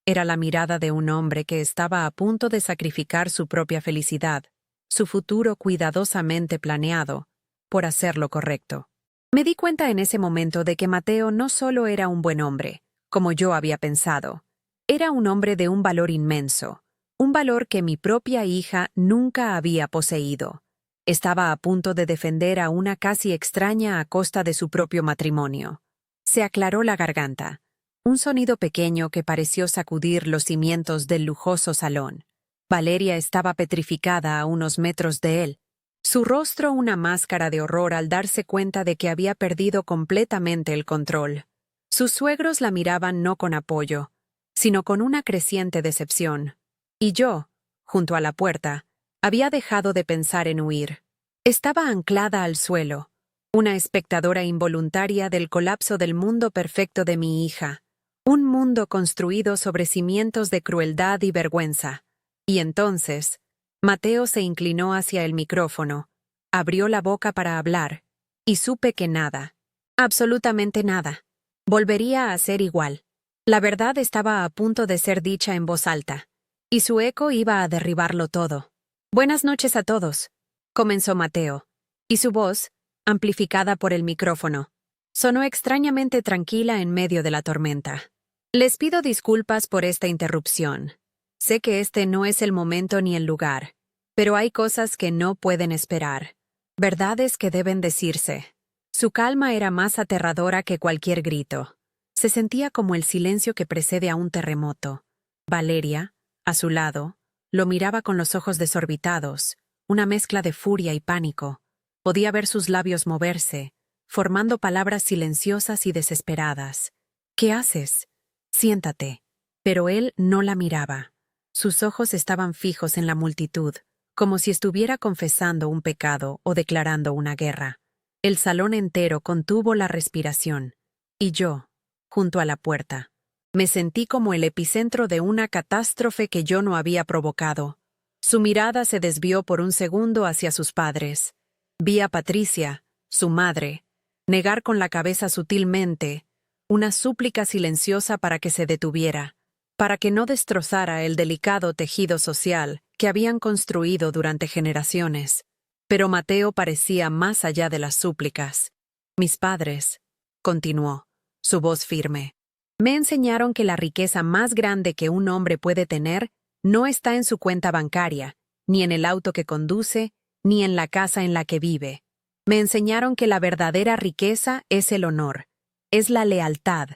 Era la mirada de un hombre que estaba a punto de sacrificar su propia felicidad, su futuro cuidadosamente planeado, por hacer lo correcto. Me di cuenta en ese momento de que Mateo no solo era un buen hombre, como yo había pensado. Era un hombre de un valor inmenso, un valor que mi propia hija nunca había poseído. Estaba a punto de defender a una casi extraña a costa de su propio matrimonio. Se aclaró la garganta. Un sonido pequeño que pareció sacudir los cimientos del lujoso salón. Valeria estaba petrificada a unos metros de él, su rostro una máscara de horror al darse cuenta de que había perdido completamente el control. Sus suegros la miraban no con apoyo, sino con una creciente decepción. Y yo, junto a la puerta, había dejado de pensar en huir. Estaba anclada al suelo, una espectadora involuntaria del colapso del mundo perfecto de mi hija, un mundo construido sobre cimientos de crueldad y vergüenza. Y entonces, Mateo se inclinó hacia el micrófono, abrió la boca para hablar, y supe que nada, absolutamente nada, volvería a ser igual. La verdad estaba a punto de ser dicha en voz alta, y su eco iba a derribarlo todo. «Buenas noches a todos», comenzó Mateo, y su voz, amplificada por el micrófono, sonó extrañamente tranquila en medio de la tormenta. «Les pido disculpas por esta interrupción. Sé que este no es el momento ni el lugar, pero hay cosas que no pueden esperar, verdades que deben decirse». Su calma era más aterradora que cualquier grito. Se sentía como el silencio que precede a un terremoto. Valeria, a su lado, lo miraba con los ojos desorbitados, una mezcla de furia y pánico. Podía ver sus labios moverse, formando palabras silenciosas y desesperadas. «¿Qué haces? Siéntate». Pero él no la miraba. Sus ojos estaban fijos en la multitud, como si estuviera confesando un pecado o declarando una guerra. El salón entero contuvo la respiración, y yo, junto a la puerta, me sentí como el epicentro de una catástrofe que yo no había provocado. Su mirada se desvió por un segundo hacia sus padres. Vi a Patricia, su madre, negar con la cabeza sutilmente, una súplica silenciosa para que se detuviera, para que no destrozara el delicado tejido social que habían construido durante generaciones. Pero Mateo parecía más allá de las súplicas. «Mis padres», continuó, su voz firme, «me enseñaron que la riqueza más grande que un hombre puede tener no está en su cuenta bancaria, ni en el auto que conduce, ni en la casa en la que vive. Me enseñaron que la verdadera riqueza es el honor, es la lealtad,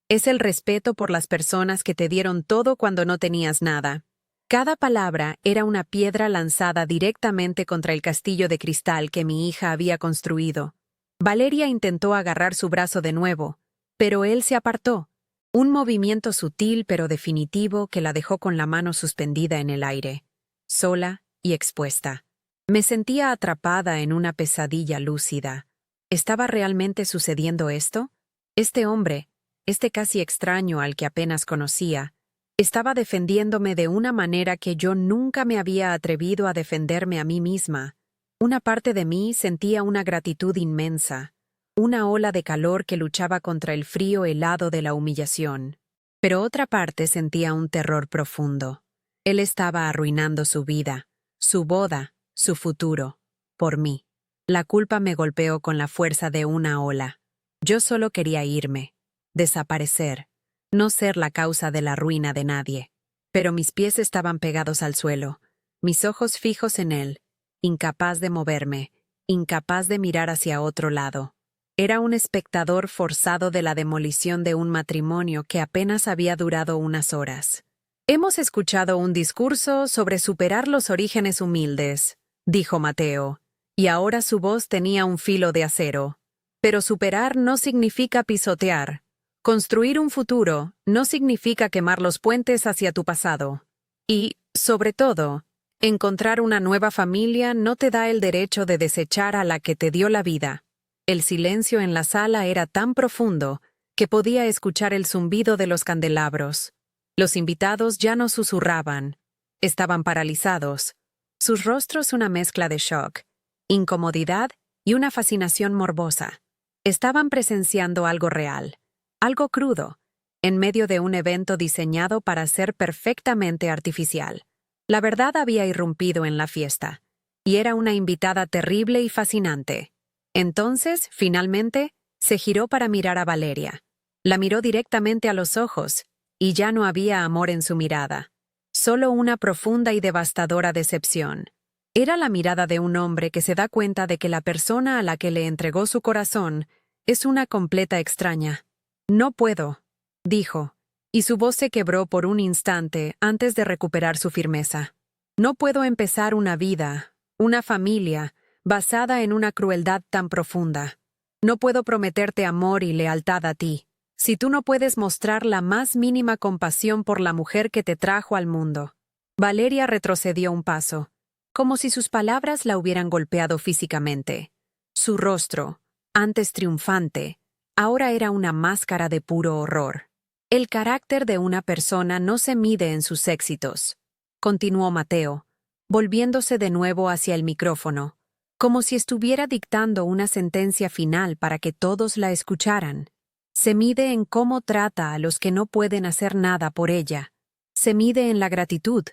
es el respeto por las personas que te dieron todo cuando no tenías nada». Cada palabra era una piedra lanzada directamente contra el castillo de cristal que mi hija había construido. Valeria intentó agarrar su brazo de nuevo, pero él se apartó. Un movimiento sutil pero definitivo que la dejó con la mano suspendida en el aire, sola y expuesta. Me sentía atrapada en una pesadilla lúcida. ¿Estaba realmente sucediendo esto? Este hombre, este casi extraño al que apenas conocía, estaba defendiéndome de una manera que yo nunca me había atrevido a defenderme a mí misma. Una parte de mí sentía una gratitud inmensa, una ola de calor que luchaba contra el frío helado de la humillación. Pero otra parte sentía un terror profundo. Él estaba arruinando su vida, su boda, su futuro, por mí. La culpa me golpeó con la fuerza de una ola. Yo solo quería irme, desaparecer, no ser la causa de la ruina de nadie. Pero mis pies estaban pegados al suelo, mis ojos fijos en él, incapaz de moverme, incapaz de mirar hacia otro lado. Era un espectador forzado de la demolición de un matrimonio que apenas había durado unas horas. «Hemos escuchado un discurso sobre superar los orígenes humildes», dijo Mateo, y ahora su voz tenía un filo de acero. «Pero superar no significa pisotear. Construir un futuro no significa quemar los puentes hacia tu pasado. Y, sobre todo, encontrar una nueva familia no te da el derecho de desechar a la que te dio la vida». El silencio en la sala era tan profundo que podía escuchar el zumbido de los candelabros. Los invitados ya no susurraban. Estaban paralizados. Sus rostros una mezcla de shock, incomodidad y una fascinación morbosa. Estaban presenciando algo real. Algo crudo, en medio de un evento diseñado para ser perfectamente artificial. La verdad había irrumpido en la fiesta, y era una invitada terrible y fascinante. Entonces, finalmente, se giró para mirar a Valeria. La miró directamente a los ojos, y ya no había amor en su mirada, solo una profunda y devastadora decepción. Era la mirada de un hombre que se da cuenta de que la persona a la que le entregó su corazón es una completa extraña. «No puedo», dijo, y su voz se quebró por un instante antes de recuperar su firmeza. «No puedo empezar una vida, una familia, basada en una crueldad tan profunda. No puedo prometerte amor y lealtad a ti, si tú no puedes mostrar la más mínima compasión por la mujer que te trajo al mundo». Valeria retrocedió un paso, como si sus palabras la hubieran golpeado físicamente. Su rostro, antes triunfante, ahora era una máscara de puro horror. «El carácter de una persona no se mide en sus éxitos», continuó Mateo, volviéndose de nuevo hacia el micrófono, como si estuviera dictando una sentencia final para que todos la escucharan. «Se mide en cómo trata a los que no pueden hacer nada por ella. Se mide en la gratitud,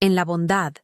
en la bondad.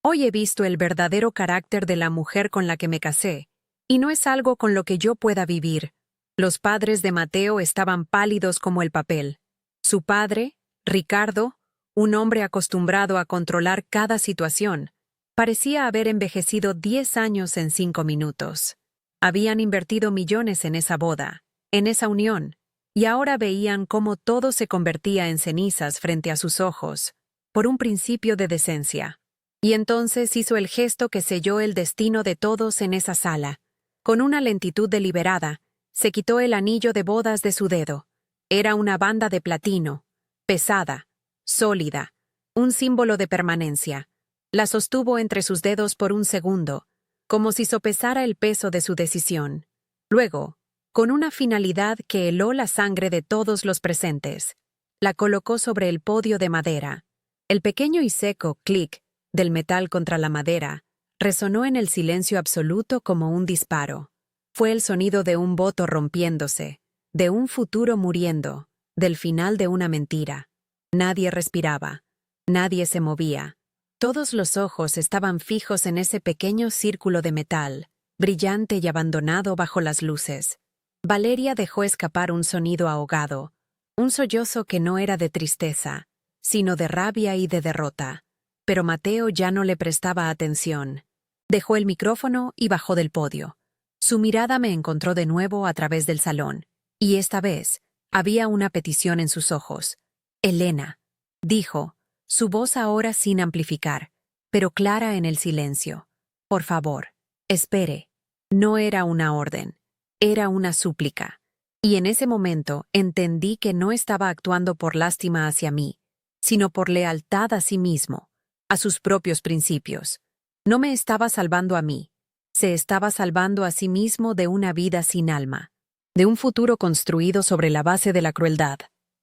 Hoy he visto el verdadero carácter de la mujer con la que me casé, y no es algo con lo que yo pueda vivir». Los padres de Mateo estaban pálidos como el papel. Su padre, Ricardo, un hombre acostumbrado a controlar cada situación, parecía haber envejecido 10 años en 5 minutos. Habían invertido millones en esa boda, en esa unión, y ahora veían cómo todo se convertía en cenizas frente a sus ojos, por un principio de decencia. Y entonces hizo el gesto que selló el destino de todos en esa sala. Con una lentitud deliberada, se quitó el anillo de bodas de su dedo. Era una banda de platino, pesada, sólida, un símbolo de permanencia. La sostuvo entre sus dedos por un segundo, como si sopesara el peso de su decisión. Luego, con una finalidad que heló la sangre de todos los presentes, la colocó sobre el podio de madera. El pequeño y seco clic del metal contra la madera resonó en el silencio absoluto como un disparo. Fue el sonido de un voto rompiéndose, de un futuro muriendo, del final de una mentira. Nadie respiraba, nadie se movía. Todos los ojos estaban fijos en ese pequeño círculo de metal, brillante y abandonado bajo las luces. Valeria dejó escapar un sonido ahogado, un sollozo que no era de tristeza, sino de rabia y de derrota. Pero Mateo ya no le prestaba atención. Dejó el micrófono y bajó del podio. Su mirada me encontró de nuevo a través del salón, y esta vez había una petición en sus ojos. «Elena», dijo, su voz ahora sin amplificar, pero clara en el silencio. «Por favor, espere». No era una orden, era una súplica. Y en ese momento entendí que no estaba actuando por lástima hacia mí, sino por lealtad a sí mismo, a sus propios principios. No me estaba salvando a mí, se estaba salvando a sí mismo de una vida sin alma, de un futuro construido sobre la base de la crueldad.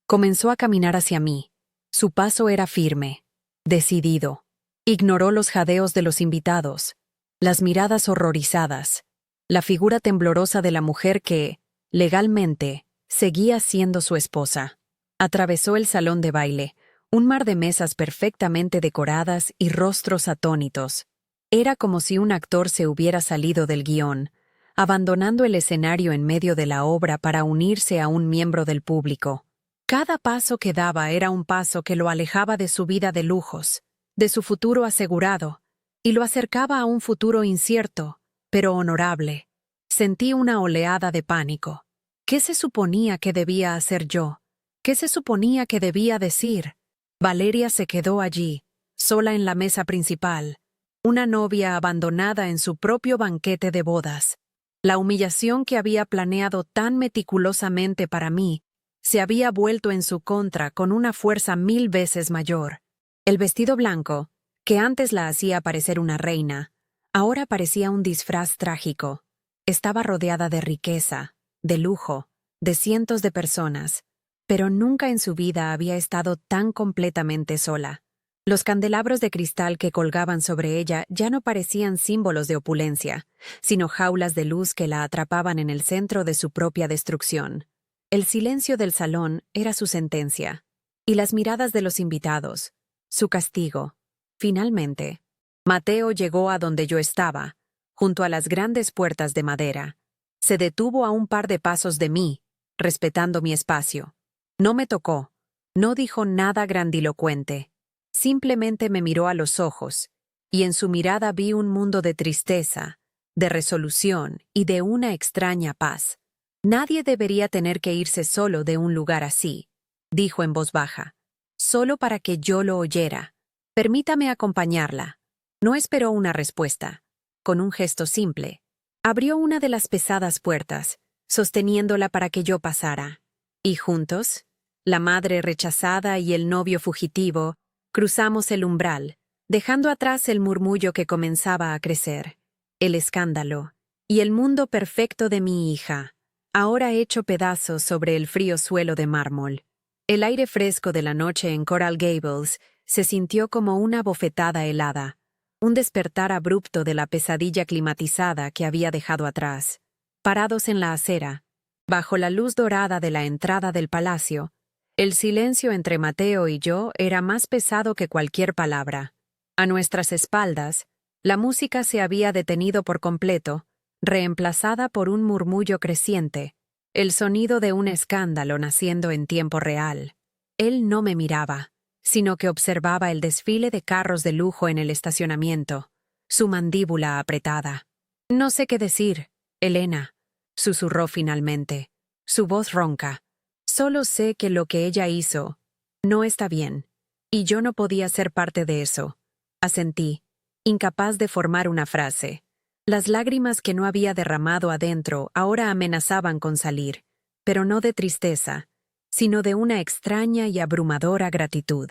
Comenzó a caminar hacia mí. Su paso era firme, decidido. Ignoró los jadeos de los invitados, las miradas horrorizadas, la figura temblorosa de la mujer que, legalmente, seguía siendo su esposa. Atravesó el salón de baile, un mar de mesas perfectamente decoradas y rostros atónitos. Era como si un actor se hubiera salido del guión, abandonando el escenario en medio de la obra para unirse a un miembro del público. Cada paso que daba era un paso que lo alejaba de su vida de lujos, de su futuro asegurado, y lo acercaba a un futuro incierto, pero honorable. Sentí una oleada de pánico. ¿Qué se suponía que debía hacer yo? ¿Qué se suponía que debía decir? Valeria se quedó allí, sola en la mesa principal, una novia abandonada en su propio banquete de bodas. La humillación que había planeado tan meticulosamente para mí se había vuelto en su contra con una fuerza 1000 veces mayor. El vestido blanco, que antes la hacía parecer una reina, ahora parecía un disfraz trágico. Estaba rodeada de riqueza, de lujo, de cientos de personas, pero nunca en su vida había estado tan completamente sola. Los candelabros de cristal que colgaban sobre ella ya no parecían símbolos de opulencia, sino jaulas de luz que la atrapaban en el centro de su propia destrucción. El silencio del salón era su sentencia, y las miradas de los invitados, su castigo. Finalmente, Mateo llegó a donde yo estaba, junto a las grandes puertas de madera. Se detuvo a un par de pasos de mí, respetando mi espacio. No me tocó, no dijo nada grandilocuente. Simplemente me miró a los ojos, y en su mirada vi un mundo de tristeza, de resolución y de una extraña paz. Nadie debería tener que irse solo de un lugar así, dijo en voz baja, solo para que yo lo oyera. Permítame acompañarla. No esperó una respuesta. Con un gesto simple, abrió una de las pesadas puertas, sosteniéndola para que yo pasara. Y juntos, la madre rechazada y el novio fugitivo, cruzamos el umbral, dejando atrás el murmullo que comenzaba a crecer, el escándalo y el mundo perfecto de mi hija, ahora hecho pedazos sobre el frío suelo de mármol. El aire fresco de la noche en Coral Gables se sintió como una bofetada helada, un despertar abrupto de la pesadilla climatizada que había dejado atrás. Parados en la acera, bajo la luz dorada de la entrada del palacio, el silencio entre Mateo y yo era más pesado que cualquier palabra. A nuestras espaldas, la música se había detenido por completo, reemplazada por un murmullo creciente, el sonido de un escándalo naciendo en tiempo real. Él no me miraba, sino que observaba el desfile de carros de lujo en el estacionamiento, su mandíbula apretada. «No sé qué decir, Elena», susurró finalmente, su voz ronca. «Solo sé que lo que ella hizo no está bien, y yo no podía ser parte de eso». Asentí, incapaz de formar una frase. Las lágrimas que no había derramado adentro ahora amenazaban con salir, pero no de tristeza, sino de una extraña y abrumadora gratitud.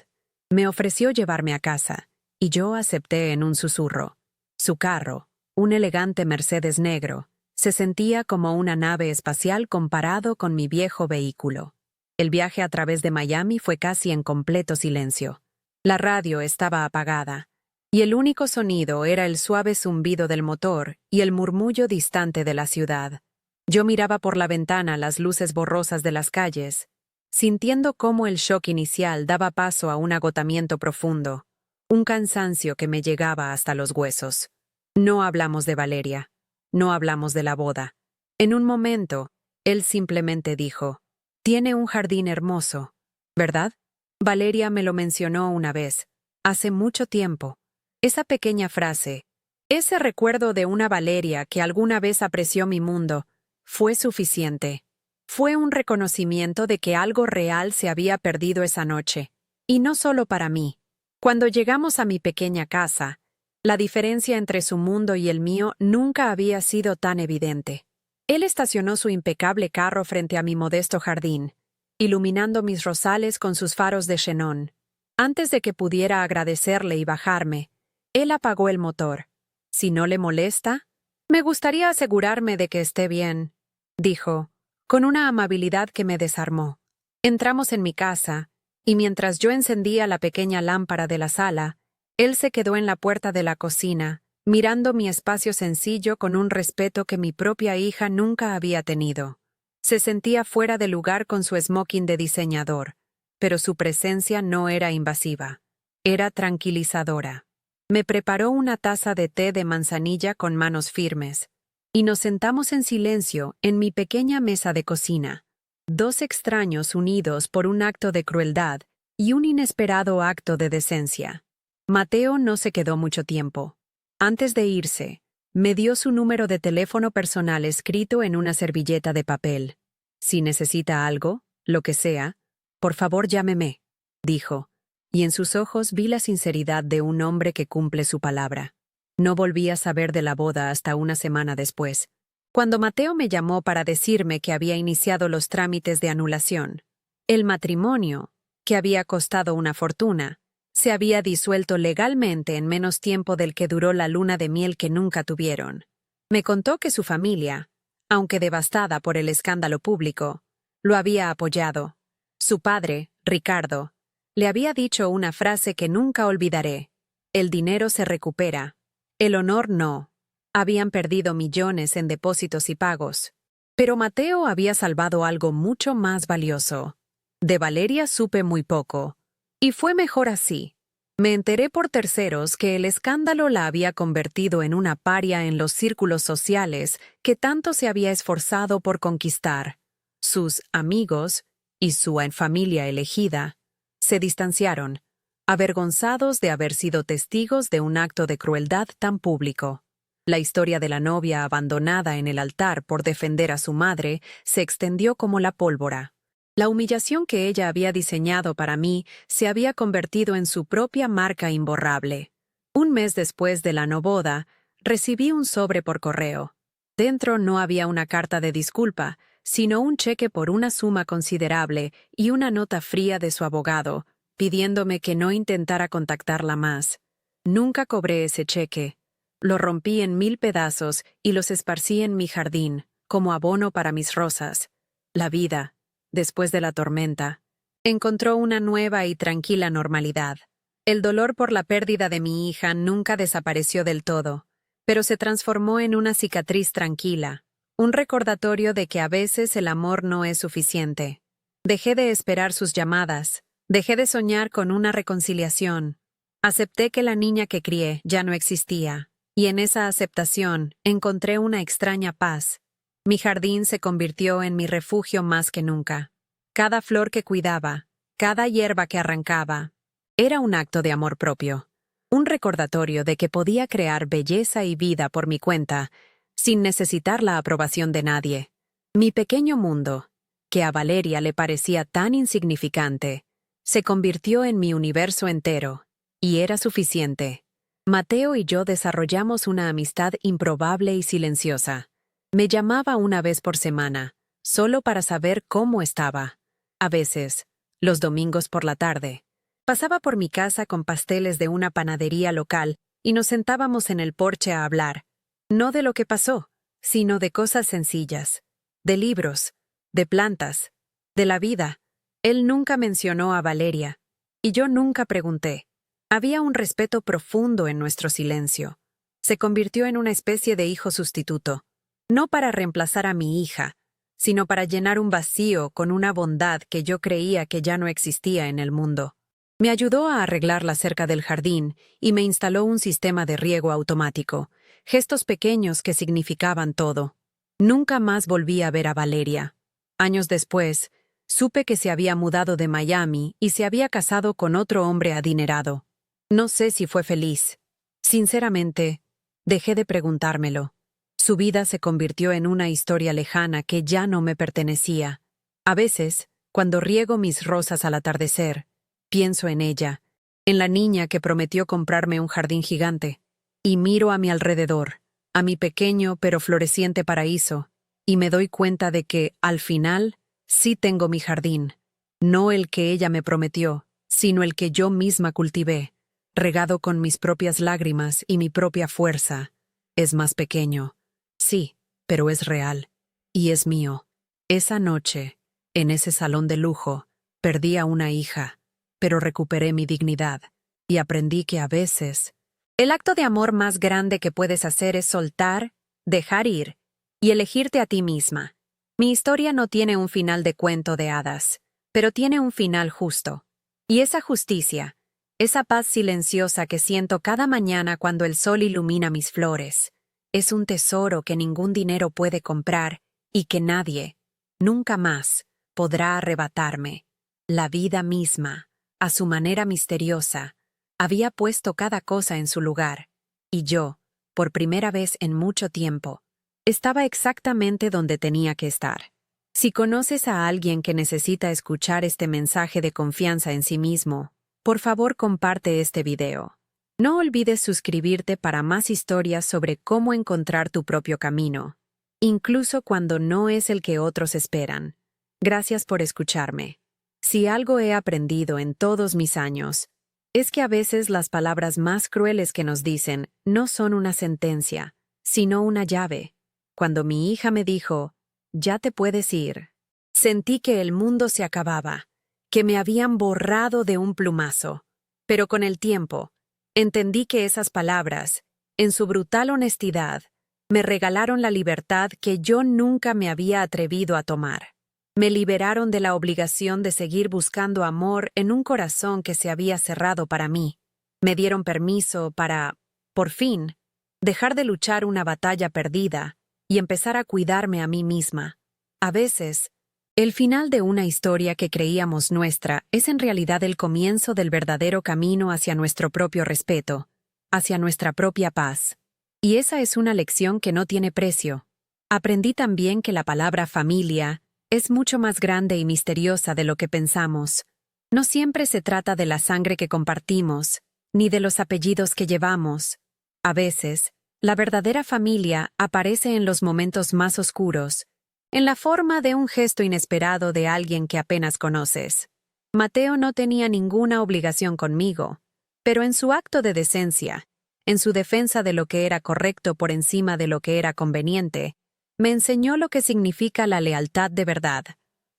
Me ofreció llevarme a casa, y yo acepté en un susurro. Su carro, un elegante Mercedes negro, se sentía como una nave espacial comparado con mi viejo vehículo. El viaje a través de Miami fue casi en completo silencio. La radio estaba apagada, y el único sonido era el suave zumbido del motor y el murmullo distante de la ciudad. Yo miraba por la ventana las luces borrosas de las calles, sintiendo cómo el shock inicial daba paso a un agotamiento profundo, un cansancio que me llegaba hasta los huesos. No hablamos de Valeria, no hablamos de la boda. En un momento, él simplemente dijo, «Tiene un jardín hermoso, ¿verdad? Valeria me lo mencionó una vez, hace mucho tiempo». Esa pequeña frase, ese recuerdo de una Valeria que alguna vez apreció mi mundo, fue suficiente. Fue un reconocimiento de que algo real se había perdido esa noche. Y no solo para mí. Cuando llegamos a mi pequeña casa, la diferencia entre su mundo y el mío nunca había sido tan evidente. Él estacionó su impecable carro frente a mi modesto jardín, iluminando mis rosales con sus faros de xenón. Antes de que pudiera agradecerle y bajarme, él apagó el motor. «Si no le molesta, me gustaría asegurarme de que esté bien», dijo, con una amabilidad que me desarmó. Entramos en mi casa, y mientras yo encendía la pequeña lámpara de la sala, él se quedó en la puerta de la cocina, mirando mi espacio sencillo con un respeto que mi propia hija nunca había tenido. Se sentía fuera de lugar con su smoking de diseñador, pero su presencia no era invasiva. Era tranquilizadora. Me preparó una taza de té de manzanilla con manos firmes, y nos sentamos en silencio en mi pequeña mesa de cocina. Dos extraños unidos por un acto de crueldad y un inesperado acto de decencia. Mateo no se quedó mucho tiempo. Antes de irse, me dio su número de teléfono personal escrito en una servilleta de papel. «Si necesita algo, lo que sea, por favor llámeme», dijo, y en sus ojos vi la sinceridad de un hombre que cumple su palabra. No volví a saber de la boda hasta una semana después, cuando Mateo me llamó para decirme que había iniciado los trámites de anulación. El matrimonio, que había costado una fortuna, se había disuelto legalmente en menos tiempo del que duró la luna de miel que nunca tuvieron. Me contó que su familia, aunque devastada por el escándalo público, lo había apoyado. Su padre, Ricardo, le había dicho una frase que nunca olvidaré: «El dinero se recupera, el honor no». Habían perdido millones en depósitos y pagos, Pero Mateo había salvado algo mucho más valioso. De Valeria supe muy poco. Y fue mejor así. Me enteré por terceros que el escándalo la había convertido en una paria en los círculos sociales que tanto se había esforzado por conquistar. Sus amigos y su familia elegida se distanciaron, avergonzados de haber sido testigos de un acto de crueldad tan público. La historia de la novia abandonada en el altar por defender a su madre se extendió como la pólvora. La humillación que ella había diseñado para mí se había convertido en su propia marca imborrable. Un mes después de la no boda, recibí un sobre por correo. Dentro no había una carta de disculpa, sino un cheque por una suma considerable y una nota fría de su abogado, pidiéndome que no intentara contactarla más. Nunca cobré ese cheque. Lo rompí en 1000 pedazos y los esparcí en mi jardín, como abono para mis rosas. La vida, después de la tormenta, encontró una nueva y tranquila normalidad. El dolor por la pérdida de mi hija nunca desapareció del todo, pero se transformó en una cicatriz tranquila, un recordatorio de que a veces el amor no es suficiente. Dejé de esperar sus llamadas, dejé de soñar con una reconciliación. Acepté que la niña que crié ya no existía, y en esa aceptación encontré una extraña paz. Mi jardín se convirtió en mi refugio más que nunca. Cada flor que cuidaba, cada hierba que arrancaba, era un acto de amor propio, un recordatorio de que podía crear belleza y vida por mi cuenta, sin necesitar la aprobación de nadie. Mi pequeño mundo, que a Valeria le parecía tan insignificante, se convirtió en mi universo entero, y era suficiente. Mateo y yo desarrollamos una amistad improbable y silenciosa. Me llamaba una vez por semana, solo para saber cómo estaba. A veces, los domingos por la tarde, pasaba por mi casa con pasteles de una panadería local y nos sentábamos en el porche a hablar, no de lo que pasó, sino de cosas sencillas, de libros, de plantas, de la vida. Él nunca mencionó a Valeria, y yo nunca pregunté. Había un respeto profundo en nuestro silencio. Se convirtió en una especie de hijo sustituto. No para reemplazar a mi hija, sino para llenar un vacío con una bondad que yo creía que ya no existía en el mundo. Me ayudó a arreglar la cerca del jardín y me instaló un sistema de riego automático, gestos pequeños que significaban todo. Nunca más volví a ver a Valeria. Años después, supe que se había mudado de Miami y se había casado con otro hombre adinerado. No sé si fue feliz. Sinceramente, dejé de preguntármelo. Su vida se convirtió en una historia lejana que ya no me pertenecía. A veces, cuando riego mis rosas al atardecer, pienso en ella, en la niña que prometió comprarme un jardín gigante, y miro a mi alrededor, a mi pequeño pero floreciente paraíso, y me doy cuenta de que, al final, sí tengo mi jardín, no el que ella me prometió, sino el que yo misma cultivé, regado con mis propias lágrimas y mi propia fuerza. Es más pequeño. Sí, pero es real. Y es mío. Esa noche, en ese salón de lujo, perdí a una hija, pero recuperé mi dignidad, y aprendí que a veces, el acto de amor más grande que puedes hacer es soltar, dejar ir, y elegirte a ti misma. Mi historia no tiene un final de cuento de hadas, pero tiene un final justo. Y esa justicia, esa paz silenciosa que siento cada mañana cuando el sol ilumina mis flores, es un tesoro que ningún dinero puede comprar y que nadie, nunca más, podrá arrebatarme. La vida misma, a su manera misteriosa, había puesto cada cosa en su lugar, y yo, por primera vez en mucho tiempo, estaba exactamente donde tenía que estar. Si conoces a alguien que necesita escuchar este mensaje de confianza en sí mismo, por favor comparte este video. No olvides suscribirte para más historias sobre cómo encontrar tu propio camino, incluso cuando no es el que otros esperan. Gracias por escucharme. Si algo he aprendido en todos mis años, es que a veces las palabras más crueles que nos dicen no son una sentencia, sino una llave. Cuando mi hija me dijo, "Ya te puedes ir", sentí que el mundo se acababa, que me habían borrado de un plumazo. Pero con el tiempo, entendí que esas palabras, en su brutal honestidad, Me regalaron la libertad que yo nunca me había atrevido a tomar. Me liberaron de la obligación de seguir buscando amor en un corazón que se había cerrado para mí. Me dieron permiso para, por fin, dejar de luchar una batalla perdida y empezar a cuidarme a mí misma. A veces, el final de una historia que creíamos nuestra es en realidad el comienzo del verdadero camino hacia nuestro propio respeto, hacia nuestra propia paz. Y esa es una lección que no tiene precio. Aprendí también que la palabra familia es mucho más grande y misteriosa de lo que pensamos. No siempre se trata de la sangre que compartimos, ni de los apellidos que llevamos. A veces, la verdadera familia aparece en los momentos más oscuros, en la forma de un gesto inesperado de alguien que apenas conoces. Mateo no tenía ninguna obligación conmigo, pero en su acto de decencia, en su defensa de lo que era correcto por encima de lo que era conveniente, me enseñó lo que significa la lealtad de verdad.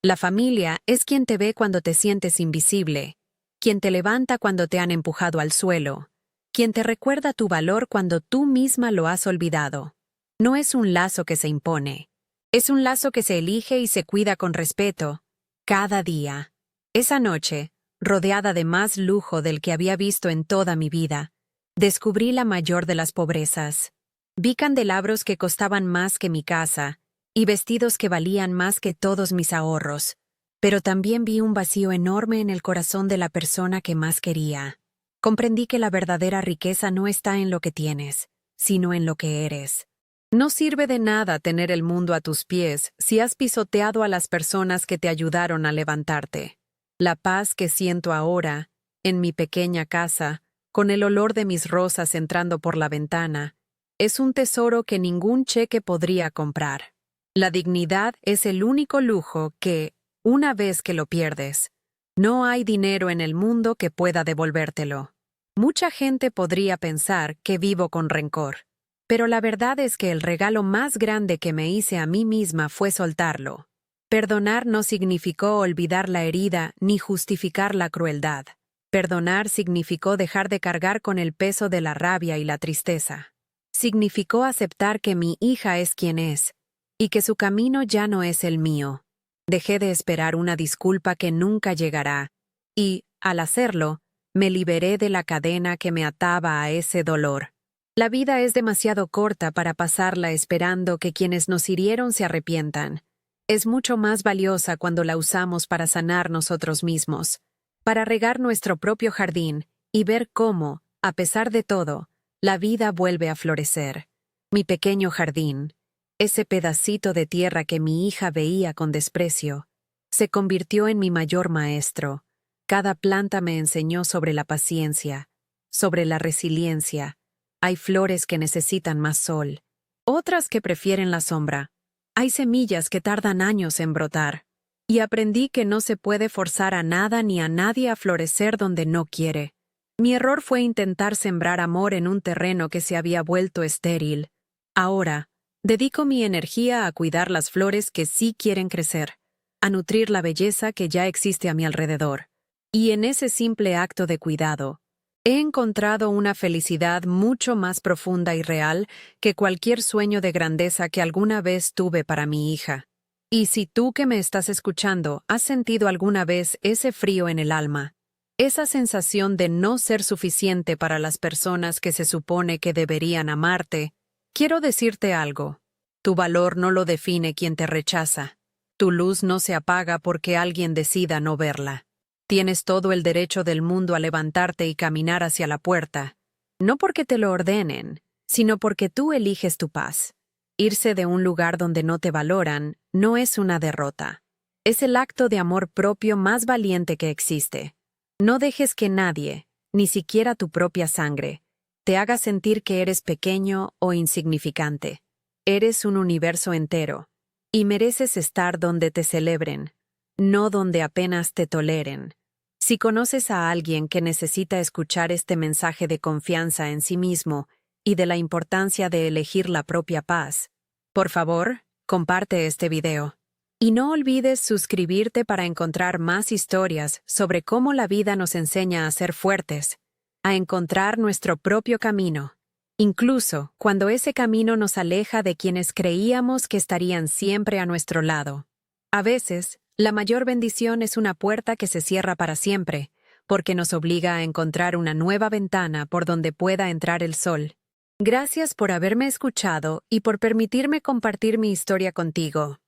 La familia es quien te ve cuando te sientes invisible, quien te levanta cuando te han empujado al suelo, quien te recuerda tu valor cuando tú misma lo has olvidado. No es un lazo que se impone. Es un lazo que se elige y se cuida con respeto, cada día. Esa noche, rodeada de más lujo del que había visto en toda mi vida, descubrí la mayor de las pobrezas. Vi candelabros que costaban más que mi casa y vestidos que valían más que todos mis ahorros, pero también vi un vacío enorme en el corazón de la persona que más quería. Comprendí que la verdadera riqueza no está en lo que tienes, sino en lo que eres. No sirve de nada tener el mundo a tus pies si has pisoteado a las personas que te ayudaron a levantarte. La paz que siento ahora, en mi pequeña casa, con el olor de mis rosas entrando por la ventana, es un tesoro que ningún cheque podría comprar. La dignidad es el único lujo que, una vez que lo pierdes, no hay dinero en el mundo que pueda devolvértelo. Mucha gente podría pensar que vivo con rencor, pero la verdad es que el regalo más grande que me hice a mí misma fue soltarlo. Perdonar no significó olvidar la herida ni justificar la crueldad. Perdonar significó dejar de cargar con el peso de la rabia y la tristeza. Significó aceptar que mi hija es quien es, y que su camino ya no es el mío. Dejé de esperar una disculpa que nunca llegará, y, al hacerlo, me liberé de la cadena que me ataba a ese dolor. La vida es demasiado corta para pasarla esperando que quienes nos hirieron se arrepientan. Es mucho más valiosa cuando la usamos para sanar nosotros mismos, para regar nuestro propio jardín y ver cómo, a pesar de todo, la vida vuelve a florecer. Mi pequeño jardín, ese pedacito de tierra que mi hija veía con desprecio, se convirtió en mi mayor maestro. Cada planta me enseñó sobre la paciencia, sobre la resiliencia. Hay flores que necesitan más sol, otras que prefieren la sombra. Hay semillas que tardan años en brotar. Y aprendí que no se puede forzar a nada ni a nadie a florecer donde no quiere. Mi error fue intentar sembrar amor en un terreno que se había vuelto estéril. Ahora, dedico mi energía a cuidar las flores que sí quieren crecer, a nutrir la belleza que ya existe a mi alrededor. Y en ese simple acto de cuidado, he encontrado una felicidad mucho más profunda y real que cualquier sueño de grandeza que alguna vez tuve para mi hija. Y si tú que me estás escuchando has sentido alguna vez ese frío en el alma, esa sensación de no ser suficiente para las personas que se supone que deberían amarte, quiero decirte algo. Tu valor no lo define quien te rechaza. Tu luz no se apaga porque alguien decida no verla. Tienes todo el derecho del mundo a levantarte y caminar hacia la puerta, no porque te lo ordenen, sino porque tú eliges tu paz. Irse de un lugar donde no te valoran no es una derrota. Es el acto de amor propio más valiente que existe. No dejes que nadie, ni siquiera tu propia sangre, te haga sentir que eres pequeño o insignificante. Eres un universo entero, y mereces estar donde te celebren, no donde apenas te toleren. Si conoces a alguien que necesita escuchar este mensaje de confianza en sí mismo y de la importancia de elegir la propia paz, por favor, comparte este video. Y no olvides suscribirte para encontrar más historias sobre cómo la vida nos enseña a ser fuertes, a encontrar nuestro propio camino incluso cuando ese camino nos aleja de quienes creíamos que estarían siempre a nuestro lado. A veces, la mayor bendición es una puerta que se cierra para siempre, porque nos obliga a encontrar una nueva ventana por donde pueda entrar el sol. Gracias por haberme escuchado y por permitirme compartir mi historia contigo.